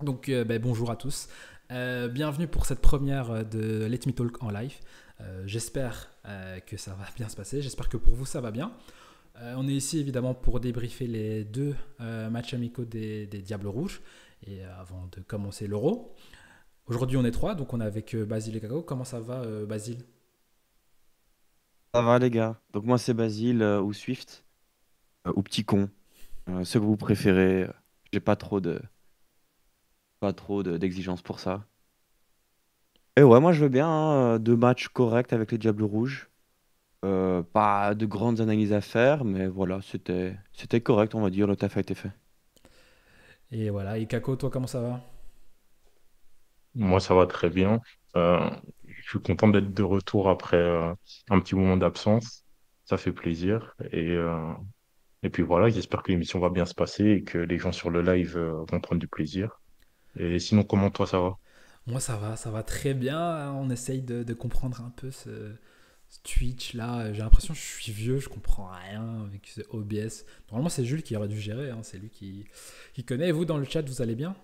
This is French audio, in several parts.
Bonjour à tous. Bienvenue pour cette première de Let Me Talk en live. J'espère que ça va bien se passer. J'espère que pour vous ça va bien. On est ici évidemment pour débriefer les deux matchs amicaux des Diables Rouges et avant de commencer l'Euro. Aujourd'hui on est trois, donc on est avec Basile et Kako. Comment ça va, Basile? Ça va les gars. Donc moi c'est Basile ou Swift ou Petit Con, ce que vous préférez. J'ai d'exigences pour ça. Et ouais, moi je veux bien deux matchs corrects avec les Diables Rouges. Pas de grandes analyses à faire, mais voilà, c'était correct, on va dire, le taf a été fait. Et voilà, et Kako, toi comment ça va? Moi, ça va très bien. Euh, je suis content d'être de retour après un petit moment d'absence. Ça fait plaisir. Et puis voilà, j'espère que l'émission va bien se passer et que les gens sur le live vont prendre du plaisir. Et sinon, comment toi, ça va? Moi ça va très bien. On essaye de comprendre un peu ce Twitch là. J'ai l'impression que je suis vieux, je comprends rien avec ce OBS. Normalement c'est Jules qui aurait dû gérer, hein, c'est lui qui connaît. Et vous dans le chat vous allez bien?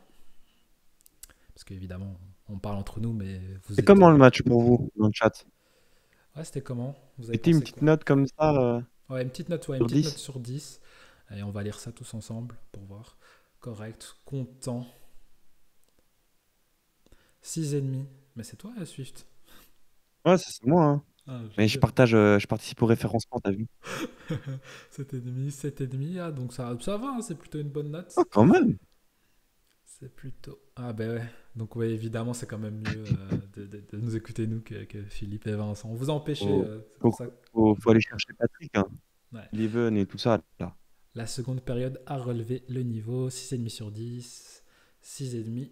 Parce qu'évidemment on parle entre nous, mais vous C'est êtes... comment le match pour vous dans le chat? Ouais, c'était comment? Vous avez Mettez une pensé petite quoi? note comme ça Ouais, une sur petite note 10. sur 10. Et on va lire ça tous ensemble pour voir. Correct, content. 6,5. Mais c'est toi, Swift. Ouais, c'est moi, hein. Ah, je Mais sais. je participe au référencement, t'as vu? 7,5, 7,5. Ah, donc ça va, hein, c'est plutôt une bonne Ah, note. quand même. C'est plutôt. Ah, ben ouais. Donc, ouais, évidemment, c'est quand même mieux de nous écouter, nous, que Philippe et Vincent. On vous a empêché, Faut, c'est pour faut, ça. faut aller chercher Patrick, hein. Ouais. Leven et tout ça, là. La seconde période a relevé le niveau, 6,5 sur 10, 6,5.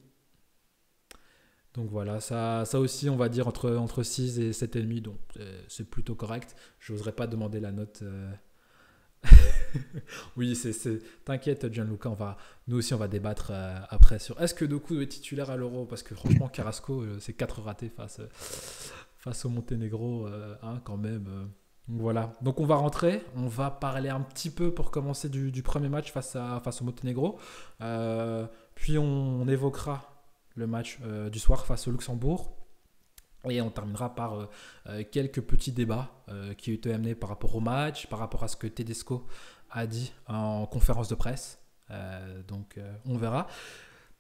Donc voilà, ça aussi, on va dire entre 6 et 7,5. Donc c'est plutôt correct. Je n'oserais pas demander la note. Oui, t'inquiète, Gianluca, nous aussi, on va débattre après sur est-ce que Doku est titulaire à l'Euro parce que franchement, Carrasco, c'est 4 ratés face au Monténégro, hein, quand même. Donc voilà. Donc on va rentrer, on va parler un petit peu pour commencer du premier match face au Monténégro. Puis on évoquera le match du soir face au Luxembourg. Et on terminera par quelques petits débats qui ont été amenés par rapport au match, par rapport à ce que Tedesco a dit en conférence de presse. On verra.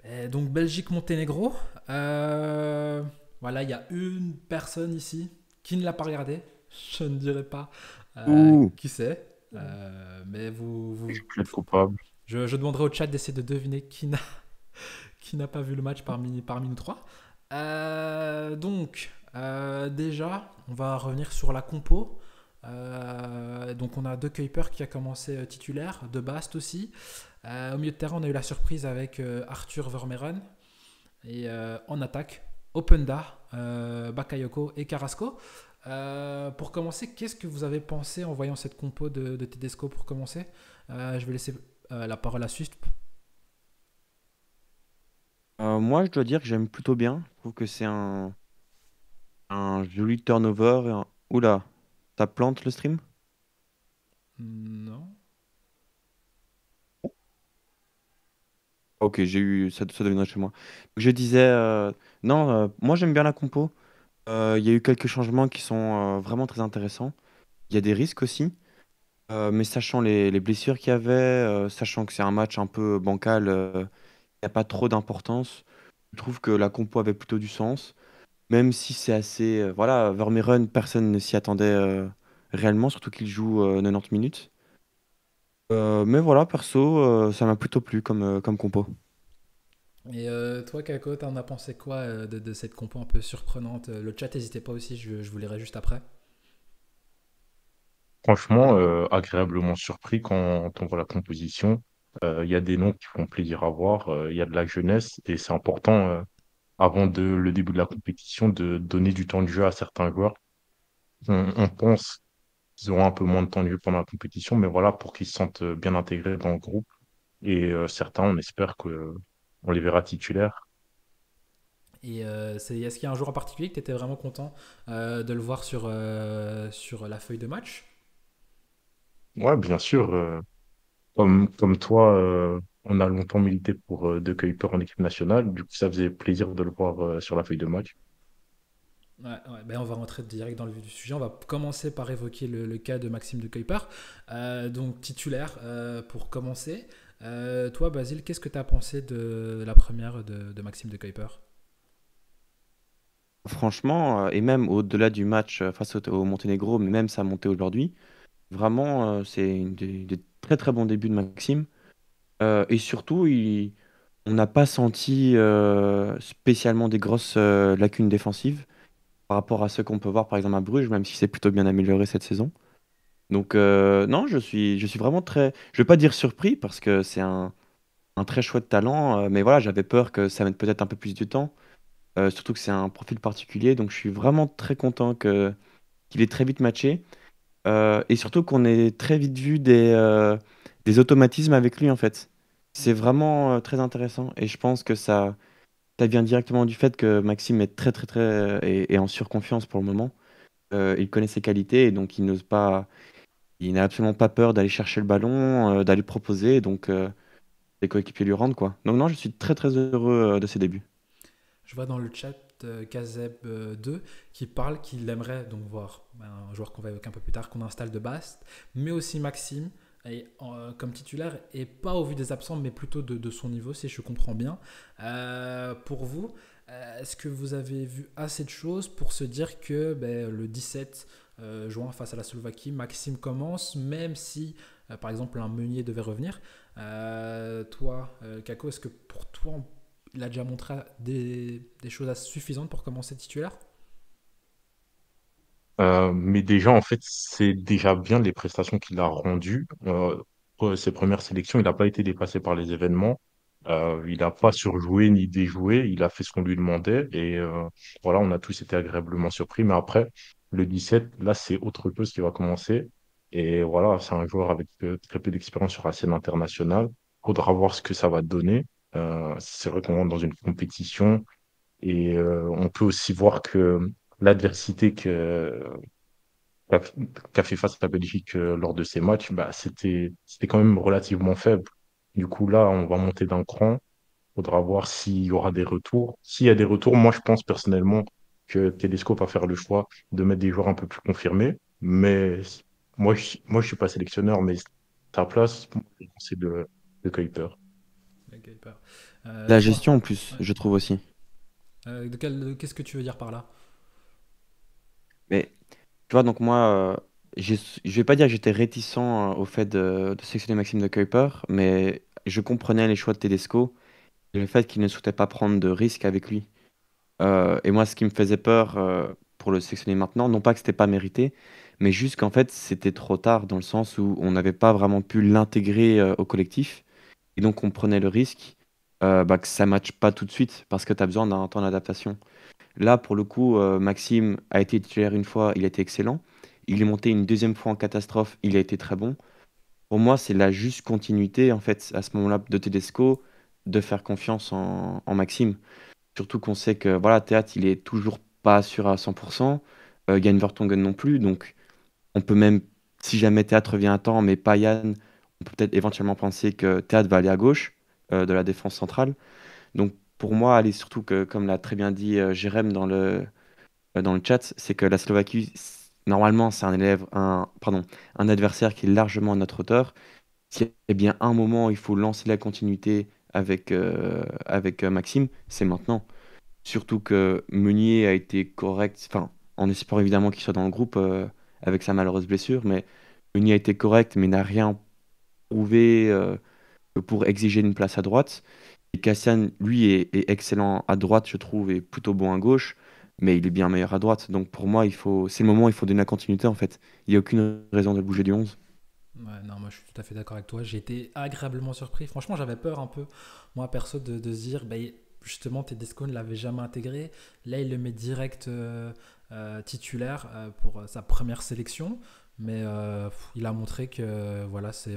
Et donc Belgique-Monténégro. Voilà, il y a une personne ici qui ne l'a pas regardé. Je ne dirai pas Ouh, qui c'est. Mais Je plaide coupable. je demanderai au chat d'essayer de deviner qui n'a pas vu le match parmi nous trois. Déjà, on va revenir sur la compo. Donc on a De Kuiper qui a commencé titulaire, De Bast aussi. Au milieu de terrain, on a eu la surprise avec Arthur Vermeeren. Et en attaque, Openda, Bakayoko et Carrasco. Pour commencer, qu'est-ce que vous avez pensé en voyant cette compo de Tedesco pour commencer? Je vais laisser la parole à Swift. moi, je dois dire que j'aime plutôt bien. Je trouve que c'est un joli turnover. Oula, ça plante le stream? Non. Ok, ça devient chez moi. Je disais, non, moi j'aime bien la compo. Il y a eu quelques changements qui sont vraiment très intéressants. Il y a des risques aussi, mais sachant les blessures qu'il y avait, sachant que c'est un match un peu bancal, il n'y a pas trop d'importance. Je trouve que la compo avait plutôt du sens. Même si c'est assez. Voilà, Vermeeren, personne ne s'y attendait réellement, surtout qu'il joue 90 minutes. Mais voilà, perso, ça m'a plutôt plu comme compo. Et toi, Kako, t'en as pensé quoi de cette compo un peu surprenante? Le chat, n'hésitez pas aussi, je vous lirai juste après. Franchement, agréablement surpris quand on voit la composition. Il y a des noms qui font plaisir à voir. Il y a de la jeunesse et c'est important, avant le début de la compétition, de donner du temps de jeu à certains joueurs. On pense qu'ils auront un peu moins de temps de jeu pendant la compétition, mais voilà, pour qu'ils se sentent bien intégrés dans le groupe. Et certains, on espère que on les verra titulaires. Et est-ce qu'il y a un joueur en particulier que tu étais vraiment content de le voir sur la feuille de match? Ouais, bien sûr, comme toi. on a longtemps milité pour De Kuyper en équipe nationale. Du coup, ça faisait plaisir de le voir sur la feuille de match. Ouais, ouais. Ben, on va rentrer direct dans le vif du sujet. On va commencer par évoquer le cas de Maxime de Kuiper. Donc titulaire pour commencer. Toi, Basile, qu'est-ce que tu as pensé de la première de Maxime de Kuiper? Franchement, et même au-delà du match face au Monténégro, mais même sa montée aujourd'hui, vraiment, c'est des très très bons débuts de Maxime. Et surtout, on n'a pas senti spécialement des grosses lacunes défensives par rapport à ce qu'on peut voir par exemple à Bruges, même si c'est plutôt bien amélioré cette saison. Donc non, je suis vraiment très, je vais pas dire surpris parce que c'est un très chouette talent, mais voilà, j'avais peur que ça mette peut-être un peu plus de temps, surtout que c'est un profil particulier, donc je suis vraiment très content qu'il ait très vite matché, et surtout qu'on ait très vite vu des automatismes avec lui en fait. C'est vraiment très intéressant et je pense que ça vient directement du fait que Maxime est très très très est en surconfiance pour le moment. Il connaît ses qualités et donc il n'ose pas, il n'a absolument pas peur d'aller chercher le ballon, d'aller proposer, donc les coéquipiers lui rendent quoi. Donc non, je suis très très heureux de ses débuts. Je vois dans le chat Kazeb 2 qui parle qu'il aimerait donc voir un joueur qu'on va évoquer un peu plus tard qu'on installe de Bast, mais aussi Maxime comme titulaire et pas au vu des absents, mais plutôt de son niveau, si je comprends bien. Pour vous, est-ce que vous avez vu assez de choses pour se dire que le 17 juin face à la Slovaquie, Maxime commence, même si par exemple un Meunier devait revenir. Toi, Kako, est-ce que pour toi il a déjà montré des choses assez suffisantes pour commencer titulaire? Mais déjà, en fait, c'est déjà bien les prestations qu'il a rendues. Pour ses premières sélections, il n'a pas été dépassé par les événements. Il n'a pas surjoué ni déjoué. Il a fait ce qu'on lui demandait. Et voilà, on a tous été agréablement surpris. Mais après, le 17, là, c'est autre chose qui va commencer. Et voilà, c'est un joueur avec très peu d'expérience sur la scène internationale. Faudra voir ce que ça va donner. C'est vrai qu'on rentre dans une compétition. Et on peut aussi voir que l'adversité qu'a qu'a fait face à la Belgique lors de ces matchs, bah, c'était quand même relativement faible. Du coup, là, on va monter d'un cran. Faudra voir s'il y aura des retours. S'il y a des retours, moi, je pense personnellement que Tedesco va faire le choix de mettre des joueurs un peu plus confirmés. Mais moi, je suis pas sélectionneur, mais sa place, c'est de Kuiper. Ok, peur. La Toi, gestion en plus, ouais. je trouve aussi. Qu'est-ce que tu veux dire par là? Mais tu vois, donc moi, je vais pas dire que j'étais réticent au fait de sélectionner Maxime de Kuiper, mais je comprenais les choix de Tedesco et le fait qu'il ne souhaitait pas prendre de risques avec lui. Et moi, ce qui me faisait peur pour le sélectionner maintenant, non pas que c'était pas mérité, mais juste qu'en fait, c'était trop tard dans le sens où on n'avait pas vraiment pu l'intégrer au collectif. Et donc, on prenait le risque que ça ne matche pas tout de suite parce que tu as besoin d'un temps d'adaptation. Là, pour le coup, Maxime a été titulaire une fois, il a été excellent. Il est monté une deuxième fois en catastrophe, il a été très bon. Pour moi, c'est la juste continuité, en fait, à ce moment-là, de Tedesco, de faire confiance en Maxime. Surtout qu'on sait que voilà, Théâtre, il est toujours pas sûr à 100%. Yann Vertonghen non plus. Donc, on peut même, si jamais Théâtre revient à temps, mais pas Yann, on peut peut-être éventuellement penser que Théâtre va aller à gauche de la défense centrale. Donc, pour moi, allez, surtout que, comme l'a très bien dit Jérém dans le chat, c'est que la Slovaquie, normalement, c'est un adversaire qui est largement à notre hauteur. S'il y a bien un moment où il faut lancer la continuité avec Maxime, c'est maintenant. Surtout que Meunier a été correct, enfin, en espérant évidemment qu'il soit dans le groupe avec sa malheureuse blessure, mais Meunier a été correct, mais n'a rien prouvé pour exiger une place à droite. Et Cassian, lui, est excellent à droite, je trouve, et plutôt bon à gauche, mais il est bien meilleur à droite. Donc pour moi, c'est le moment où il faut donner la continuité, en fait. Il n'y a aucune raison de le bouger du 11. Ouais, non, moi je suis tout à fait d'accord avec toi. J'ai été agréablement surpris. Franchement, j'avais peur un peu, moi perso, de se dire, justement, Tedesco ne l'avait jamais intégré. Là, il le met direct titulaire pour sa première sélection. Mais il a montré que voilà, c'est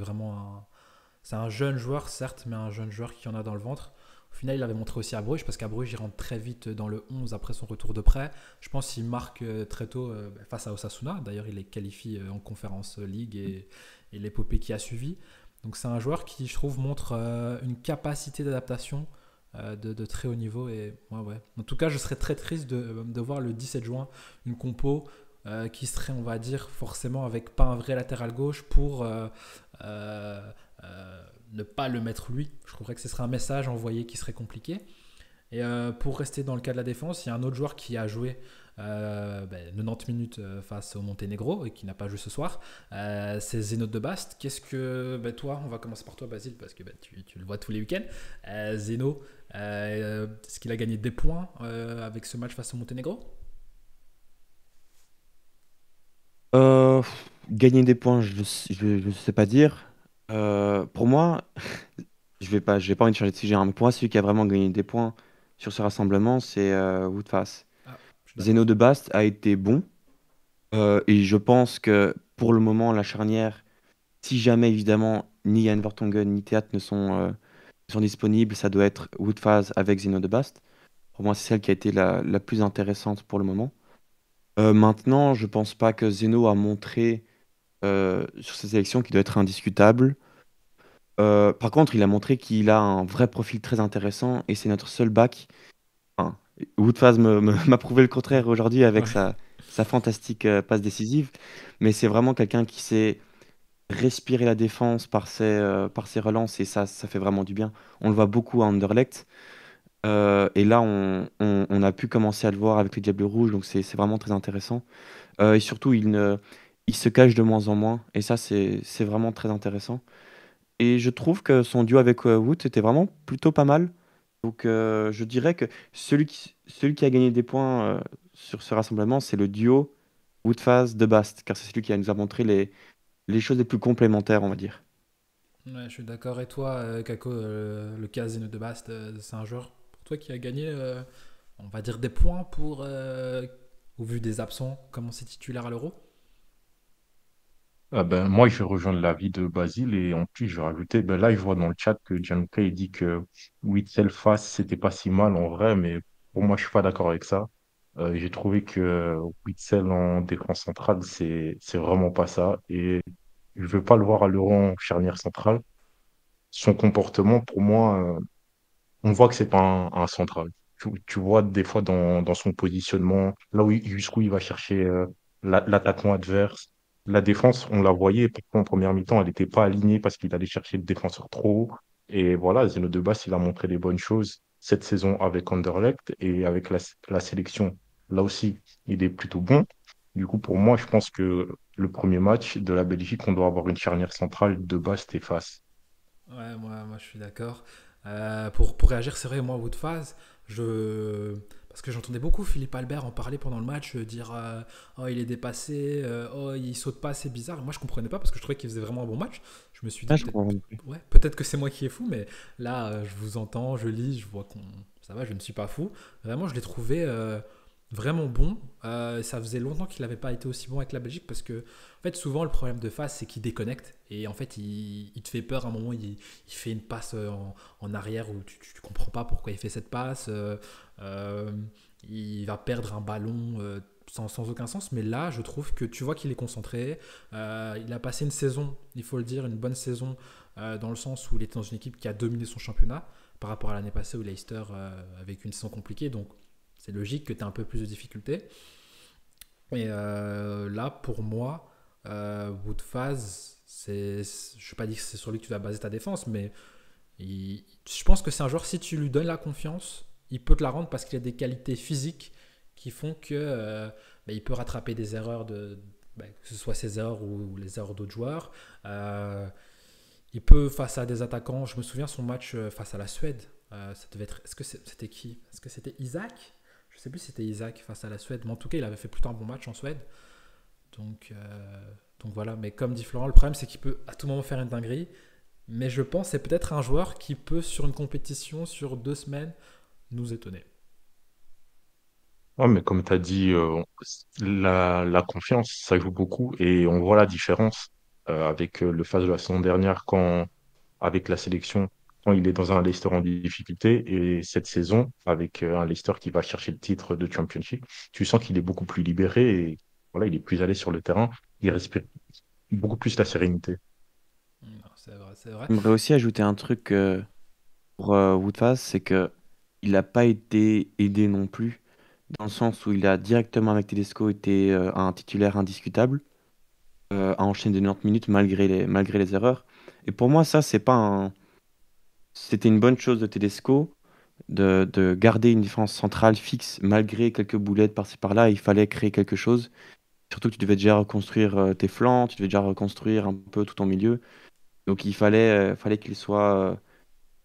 un jeune joueur, certes, mais un jeune joueur qui en a dans le ventre. Au final, il avait montré aussi à Bruges, parce qu'à Bruges, il rentre très vite dans le 11 après son retour de prêt. Je pense qu'il marque très tôt face à Osasuna. D'ailleurs, il les qualifie en Conférence League et l'épopée qui a suivi. Donc c'est un joueur qui, je trouve, montre une capacité d'adaptation de très haut niveau. Et ouais. En tout cas, je serais très triste de voir le 17 juin une compo qui serait, on va dire, forcément avec pas un vrai latéral gauche pour euh, ne pas le mettre lui. Je trouverais que ce serait un message envoyé qui serait compliqué. Et pour rester dans le cas de la défense, il y a un autre joueur qui a joué 90 minutes face au Monténégro et qui n'a pas joué ce soir. C'est Zeno de Bast. Qu'est-ce que toi, on va commencer par toi, Basile, parce que tu le vois tous les week-ends. Zeno, est-ce qu'il a gagné des points avec ce match face au Monténégro? Euh, Gagner des points, je sais pas dire. Pour moi, je vais pas envie de changer de sujet, hein, mais pour moi, celui qui a vraiment gagné des points sur ce rassemblement, c'est Woodface. Ah, je suis Zeno d'accord. de Bast a été bon, et je pense que pour le moment, la charnière, si jamais évidemment ni Yann Vertonghen ni Théâtre sont disponibles, ça doit être Woodface avec Zeno de Bast. Pour moi, c'est celle qui a été la plus intéressante pour le moment. Maintenant, je pense pas que Zeno a montré sur ses élections qu'il doit être indiscutable. Par contre, il a montré qu'il a un vrai profil très intéressant et c'est notre seul back. Enfin, Woodfaz m'a prouvé le contraire aujourd'hui avec Ouais. sa fantastique passe décisive, mais c'est vraiment quelqu'un qui sait respirer la défense par ses relances et ça fait vraiment du bien. On le voit beaucoup à Anderlecht et là on a pu commencer à le voir avec les Diables Rouges, donc c'est vraiment très intéressant. Et surtout, il se cache de moins en moins et ça c'est vraiment très intéressant. Et je trouve que son duo avec Wood était vraiment plutôt pas mal. Donc je dirais que celui qui a gagné des points sur ce rassemblement, c'est le duo Woodfaz de Bast, car c'est celui qui nous a montré les choses les plus complémentaires, on va dire. Ouais, je suis d'accord. Et toi, Kako, le cas Zeno de Bast, c'est un joueur pour toi qui a gagné, on va dire, des points au vu des absents, comment c'est titulaire à l'Euro? Ah ben, moi, je vais rejoindre l'avis de Basile et en plus, je vais rajouter, ben là, je vois dans le chat que Gianluca, il dit que Witzel face, c'était pas si mal en vrai, mais pour moi, je suis pas d'accord avec ça. J'ai trouvé que Witzel en défense centrale, c'est vraiment pas ça et je veux pas le voir à l'Euro en charnière centrale. Son comportement, pour moi, on voit que c'est pas un central. Tu vois des fois dans son positionnement, là où jusqu'où il va chercher l'attaquant adverse. La défense, on la voyait, pourquoi en première mi-temps, elle n'était pas alignée parce qu'il allait chercher le défenseur trop haut. Et voilà, Zeno de Bass, il a montré des bonnes choses cette saison avec Anderlecht et avec la sélection. Là aussi, il est plutôt bon. Du coup, pour moi, je pense que le premier match de la Belgique, on doit avoir une charnière centrale de Bast et Face. Ouais, moi je suis d'accord. Pour réagir, c'est vrai, moi, Woodphase, parce que j'entendais beaucoup Philippe Albert en parler pendant le match, dire oh, il est dépassé, oh, il saute pas, c'est bizarre. Moi, je comprenais pas parce que je trouvais qu'il faisait vraiment un bon match. Je me suis dit, Ah, je peut-être comprends plus. ouais, peut-être que c'est moi qui est fou, mais là, je vous entends, je lis, je vois qu'on. Ça va, je ne suis pas fou. Vraiment, je l'ai trouvé vraiment bon. Ça faisait longtemps qu'il n'avait pas été aussi bon avec la Belgique parce que, en fait, souvent, le problème de face, c'est qu'il déconnecte. Et en fait, il te fait peur à un moment, il fait une passe en arrière où tu comprends pas pourquoi il fait cette passe. Euh, il va perdre un ballon sans aucun sens. Mais là, je trouve que tu vois qu'il est concentré. Il a passé une saison, il faut le dire, une bonne saison dans le sens où il était dans une équipe qui a dominé son championnat par rapport à l'année passée où Leicester avec une saison compliquée. Donc, c'est logique que tu aies un peu plus de difficultés. Et là, pour moi, Woodphase, je ne vais pas dire que c'est sur lui que tu vas baser ta défense, mais je pense que c'est un joueur, si tu lui donnes la confiance, il peut te la rendre parce qu'il a des qualités physiques qui font que il peut rattraper des erreurs que ce soit ses erreurs ou les erreurs d'autres joueurs. Euh, il peut face à des attaquants. Je me souviens son match face à la Suède. Ça devait être. Est-ce que c'était qui? Est-ce que c'était Isaac? Je sais plus si c'était Isaac face à la Suède, mais en tout cas, il avait fait plutôt un bon match en Suède. Donc, donc voilà. Mais comme dit Florent, le problème c'est qu'il peut à tout moment faire une dinguerie. Mais je pense que c'est peut-être un joueur qui peut, sur une compétition, sur 2 semaines, nous étonner. Ouais, mais comme tu as dit, la confiance, ça joue beaucoup et on voit la différence avec le phase de la saison dernière quand, avec la sélection, quand il est dans un Leicester en difficulté et cette saison, avec un Leicester qui va chercher le titre de Championship, tu sens qu'il est beaucoup plus libéré et voilà, il est plus allé sur le terrain, il respire beaucoup plus la sérénité. C'est vrai, c'est vrai. J'aimerais aussi ajouter un truc pour Woodfaz, c'est que il n'a pas été aidé non plus, dans le sens où il a directement avec Tedesco été un titulaire indiscutable, à enchaîner de 90 minutes malgré les erreurs. Et pour moi, ça, c'est pas un... C'était une bonne chose de Tedesco de garder une défense centrale fixe malgré quelques boulettes par-ci par-là. Il fallait créer quelque chose. Surtout que tu devais déjà reconstruire tes flancs, tu devais déjà reconstruire un peu tout ton milieu. Donc fallait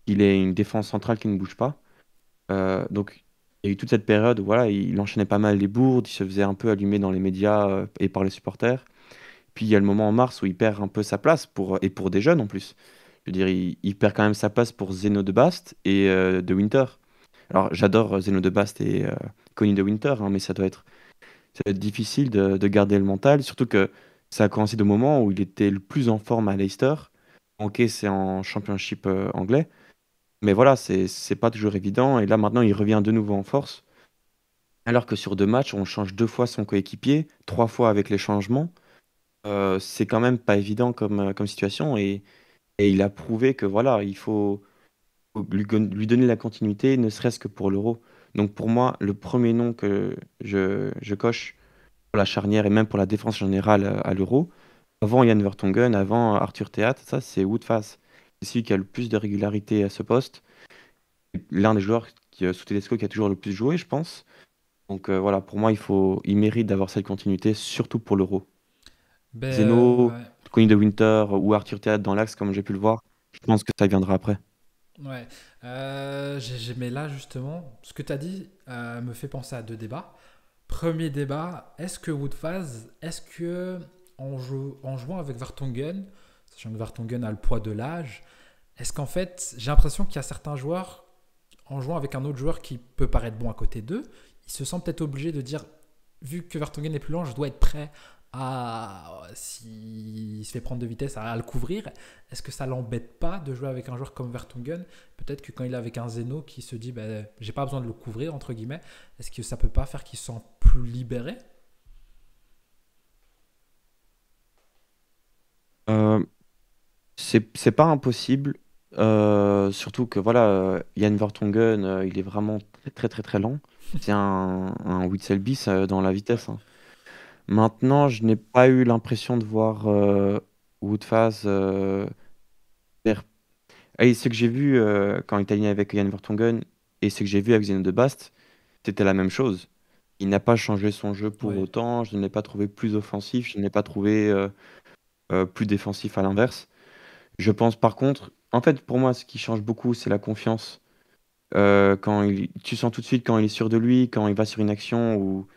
qu'il ait une défense centrale qui ne bouge pas. Donc il y a eu toute cette période où voilà, il enchaînait pas mal les bourdes, il se faisait un peu allumer dans les médias et par les supporters. Puis il y a le moment en mars où il perd un peu sa place et pour des jeunes en plus. Je veux dire, il perd quand même sa place pour Zeno de Bast et de Winter. Alors j'adore Zeno de Bast et Connie de Winter, hein, mais ça va être difficile de garder le mental, surtout que ça a coïncidé au moment où il était le plus en forme à Leicester. Ok, c'est en championship anglais, mais voilà, c'est pas toujours évident. Et là, maintenant, il revient de nouveau en force. Alors que sur 2 matchs, on change 2 fois son coéquipier, 3 fois avec les changements. C'est quand même pas évident comme situation. Et il a prouvé que voilà, faut lui donner la continuité, ne serait-ce que pour l'Euro. Donc pour moi, le premier nom que je coche pour la charnière et même pour la défense générale à l'Euro, avant Jan Vertonghen, avant Arthur Theat, ça c'est Woodface. C'est celui qui a le plus de régularité à ce poste. L'un des joueurs sous Tedesco qui a toujours le plus joué, je pense. Donc voilà, pour moi, il mérite d'avoir cette continuité, surtout pour l'Euro. Ben, Zeno, ouais. Conny de Winter ou Arthur Theat dans l'axe, comme j'ai pu le voir, je pense que ça viendra après. Ouais. Mais là, justement, ce que tu as dit me fait penser à deux débats. Premier débat, est-ce que en jouant avec Vertonghen, sachant que Vertonghen a le poids de l'âge, est-ce qu'en fait, j'ai l'impression qu'il y a certains joueurs, en jouant avec un autre joueur qui peut paraître bon à côté d'eux, ils se sentent peut-être obligés de dire, vu que Vertonghen est plus lent, je dois être prêt à, s'il se fait prendre de vitesse, à le couvrir. Est-ce que ça l'embête pas de jouer avec un joueur comme Vertonghen? Peut-être que quand il est avec un Zeno qui se dit, ben, j'ai pas besoin de le couvrir, entre guillemets, est-ce que ça peut pas faire qu'il se sent plus libéré? Euh, c'est pas impossible, surtout que voilà, Jan Vertonghen, il est vraiment très très très très lent. C'est un Witsel bis dans la Ouais. vitesse, hein. Maintenant, je n'ai pas eu l'impression de voir Woodface faire. Et ce que j'ai vu quand il était aligné avec Jan Vertonghen et ce que j'ai vu avec Zeno de Bast, c'était la même chose. Il n'a pas changé son jeu pour Ouais. autant. Je ne l'ai pas trouvé plus offensif. Je ne l'ai pas trouvé plus défensif à l'inverse. Je pense par contre, en fait, pour moi, ce qui change beaucoup, c'est la confiance. Tu sens tout de suite quand il est sûr de lui, quand il va sur une action ou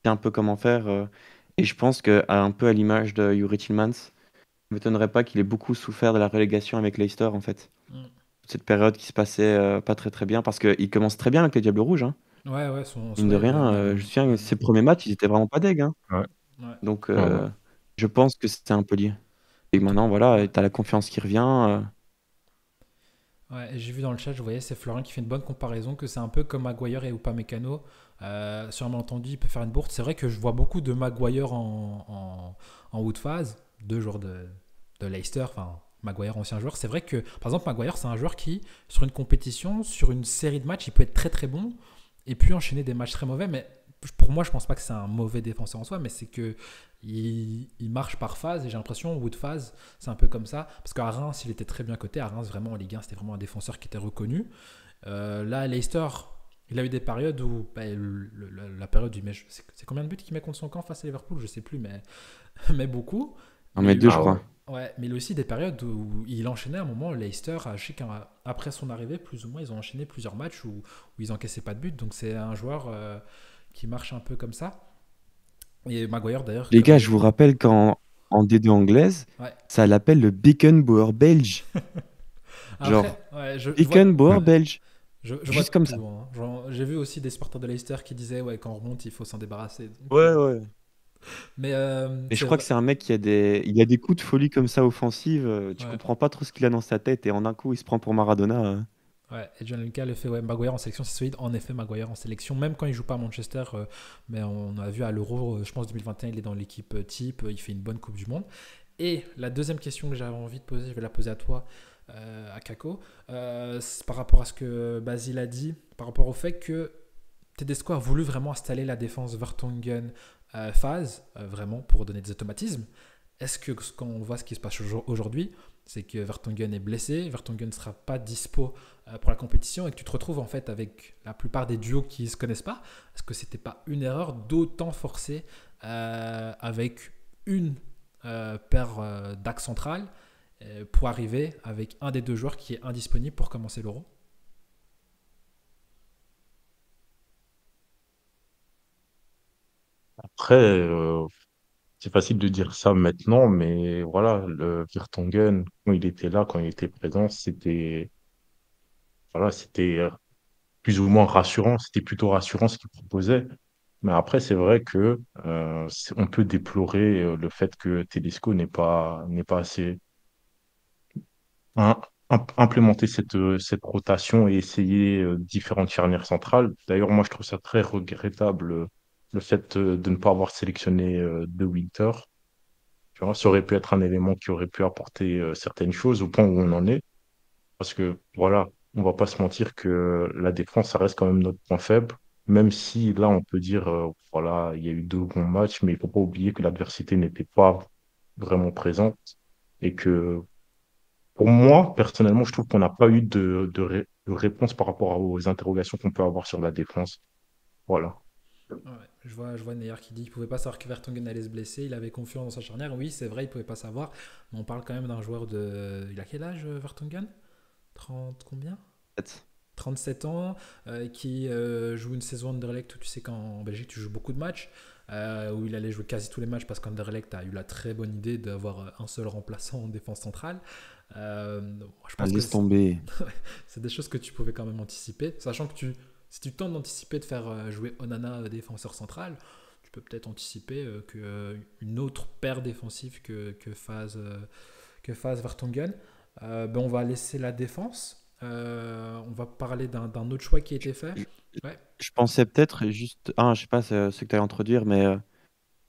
c'est un peu comment faire. Et je pense que, un peu à l'image de Yuri Tillmans, je ne m'étonnerait pas qu'il ait beaucoup souffert de la relégation avec Leicester, en fait. Mm. Cette période qui se passait pas très très bien, parce qu'il commence très bien avec les Diables Rouges, hein. Ouais, ouais, son Mine de souhait, rien, je me souviens, ses premiers matchs, ils étaient vraiment pas deg, hein. Ouais, ouais. Donc, ouais, ouais. je pense que c'était un peu lié. Et En tout- maintenant, voilà, ouais. tu as la confiance qui revient. Ouais, et j'ai vu dans le chat, je voyais, c'est Florian qui fait une bonne comparaison, que c'est un peu comme Maguire et Upamecano. Sur un malentendu, il peut faire une bourde. C'est vrai que je vois beaucoup de Maguire en haute phase, deux joueurs de Leicester, enfin Maguire ancien joueur. C'est vrai que, par exemple, Maguire, c'est un joueur qui, sur une compétition, sur une série de matchs, il peut être très très bon et puis enchaîner des matchs très mauvais. Mais pour moi, je pense pas que c'est un mauvais défenseur en soi, mais c'est que il marche par phase et j'ai l'impression, Wood phase, c'est un peu comme ça. Parce qu'à Reims, il était très bien coté. À Reims, vraiment en Ligue 1, c'était vraiment un défenseur qui était reconnu. Là, Leicester, il a eu des périodes où, bah, la période où il met, c'est combien de buts qu'il met contre son camp face à Liverpool, je sais plus, mais, mais beaucoup. On Mais il y met a eu, deux, je Ah ouais. crois. ouais, mais il y a aussi des périodes où il enchaînait à un moment. Leicester, je sais qu'après son arrivée, plus ou moins, ils ont enchaîné plusieurs matchs où ils encaissaient pas de but. Donc c'est un joueur qui marche un peu comme ça. Et Maguire d'ailleurs, Les comme gars, il je vous dit. rappelle qu'en D2 anglaise, Ouais. ça l'appelle le Beckenbauer belge. Genre, Après, ouais, je vois, Beckenbauer ouais, belge. je vois Juste comme ça. tout, hein. J'ai vu aussi des supporters de Leicester qui disaient ouais, quand on remonte, il faut s'en débarrasser. Donc, Ouais, ouais. mais Mais je c'est crois vrai. que c'est un mec il a des coups de folie comme ça offensive. Tu Ouais. comprends pas trop ce qu'il a dans sa tête et en un coup, il se prend pour Maradona. Ouais, et John Lucas le fait, ouais, Maguire en sélection, c'est solide. En effet, Maguire en sélection, même quand il joue pas à Manchester, mais on a vu à l'Euro, je pense 2021, il est dans l'équipe type, il fait une bonne Coupe du Monde. Et la deuxième question que j'avais envie de poser, je vais la poser à toi, à Kako, c'est par rapport à ce que Basile a dit, par rapport au fait que Tedesco a voulu vraiment installer la défense Vertonghen phase, vraiment pour donner des automatismes. Est-ce que quand on voit ce qui se passe aujourd'hui, c'est que Vertonghen est blessé, Vertonghen ne sera pas dispo pour la compétition et que tu te retrouves en fait avec la plupart des duos qui ne se connaissent pas? Est-ce que c'était pas une erreur d'autant forcer avec une paire d'axe central pour arriver avec un des deux joueurs qui est indisponible pour commencer l'Euro? Après, c'est facile de dire ça maintenant, mais voilà, le Vertonghen, quand il était là, quand il était présent, c'était plus ou moins rassurant. C'était plutôt rassurant ce qu'il proposait. Mais après, c'est vrai que on peut déplorer le fait que Tedesco n'est pas assez hein, implémenté cette rotation et essayer différentes charnières centrales. D'ailleurs, moi, je trouve ça très regrettable, le fait de ne pas avoir sélectionné De Winter. Tu vois, ça aurait pu être un élément qui aurait pu apporter certaines choses au point où on en est. Parce que, voilà, on va pas se mentir que la défense, ça reste quand même notre point faible. Même si là, on peut dire, voilà, il y a eu 2 bons matchs, mais il faut pas oublier que l'adversité n'était pas vraiment présente. Et que, pour moi, personnellement, je trouve qu'on n'a pas eu de réponse par rapport aux interrogations qu'on peut avoir sur la défense. Voilà. Ouais, je vois Neymar qui dit qu'il ne pouvait pas savoir que Vertonghen allait se blesser, il avait confiance dans sa charnière. Oui, c'est vrai, il ne pouvait pas savoir, mais on parle quand même d'un joueur de. Il a quel âge, Vertonghen? 30 combien? 37 ans, qui joue une saison Anderlecht où tu sais qu'en Belgique tu joues beaucoup de matchs, où il allait jouer quasi tous les matchs parce qu'Anderlecht a eu la très bonne idée d'avoir un seul remplaçant en défense centrale. Je Ah, pense que laisse tomber. c'est des choses que tu pouvais quand même anticiper, sachant que si tu tentes d'anticiper de faire jouer Onana défenseur central, tu peux peut-être anticiper qu'une autre paire défensive que phase Vertonghen. On va laisser la défense. On va parler d'un autre choix qui a été fait. Je, Ouais. je pensais peut-être juste. Ah, je sais pas ce que tu allais introduire, mais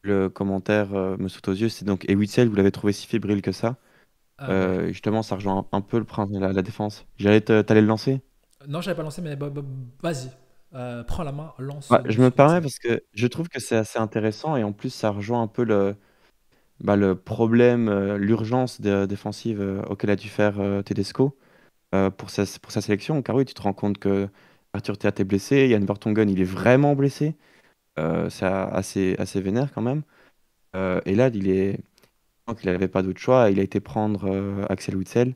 le commentaire me saute aux yeux. C'est donc, et Witsel, vous l'avez trouvé si fébrile que ça. Ah ouais. Justement, ça rejoint un peu la défense. T'allais le lancer? Non, j'avais pas lancé, mais vas-y. Prends la main, lance Ouais, je me dessus permets Witsel. parce que je trouve que c'est assez intéressant et en plus, ça rejoint un peu le problème, l'urgence défensive auquel a dû faire Tedesco pour sa sélection. Car oui, tu te rends compte que Arthur Théat est blessé, Yann Vertonghen, il est vraiment blessé. C'est assez vénère quand même. Et là, donc, il n'avait pas d'autre choix. Il a été prendre Axel Witsel.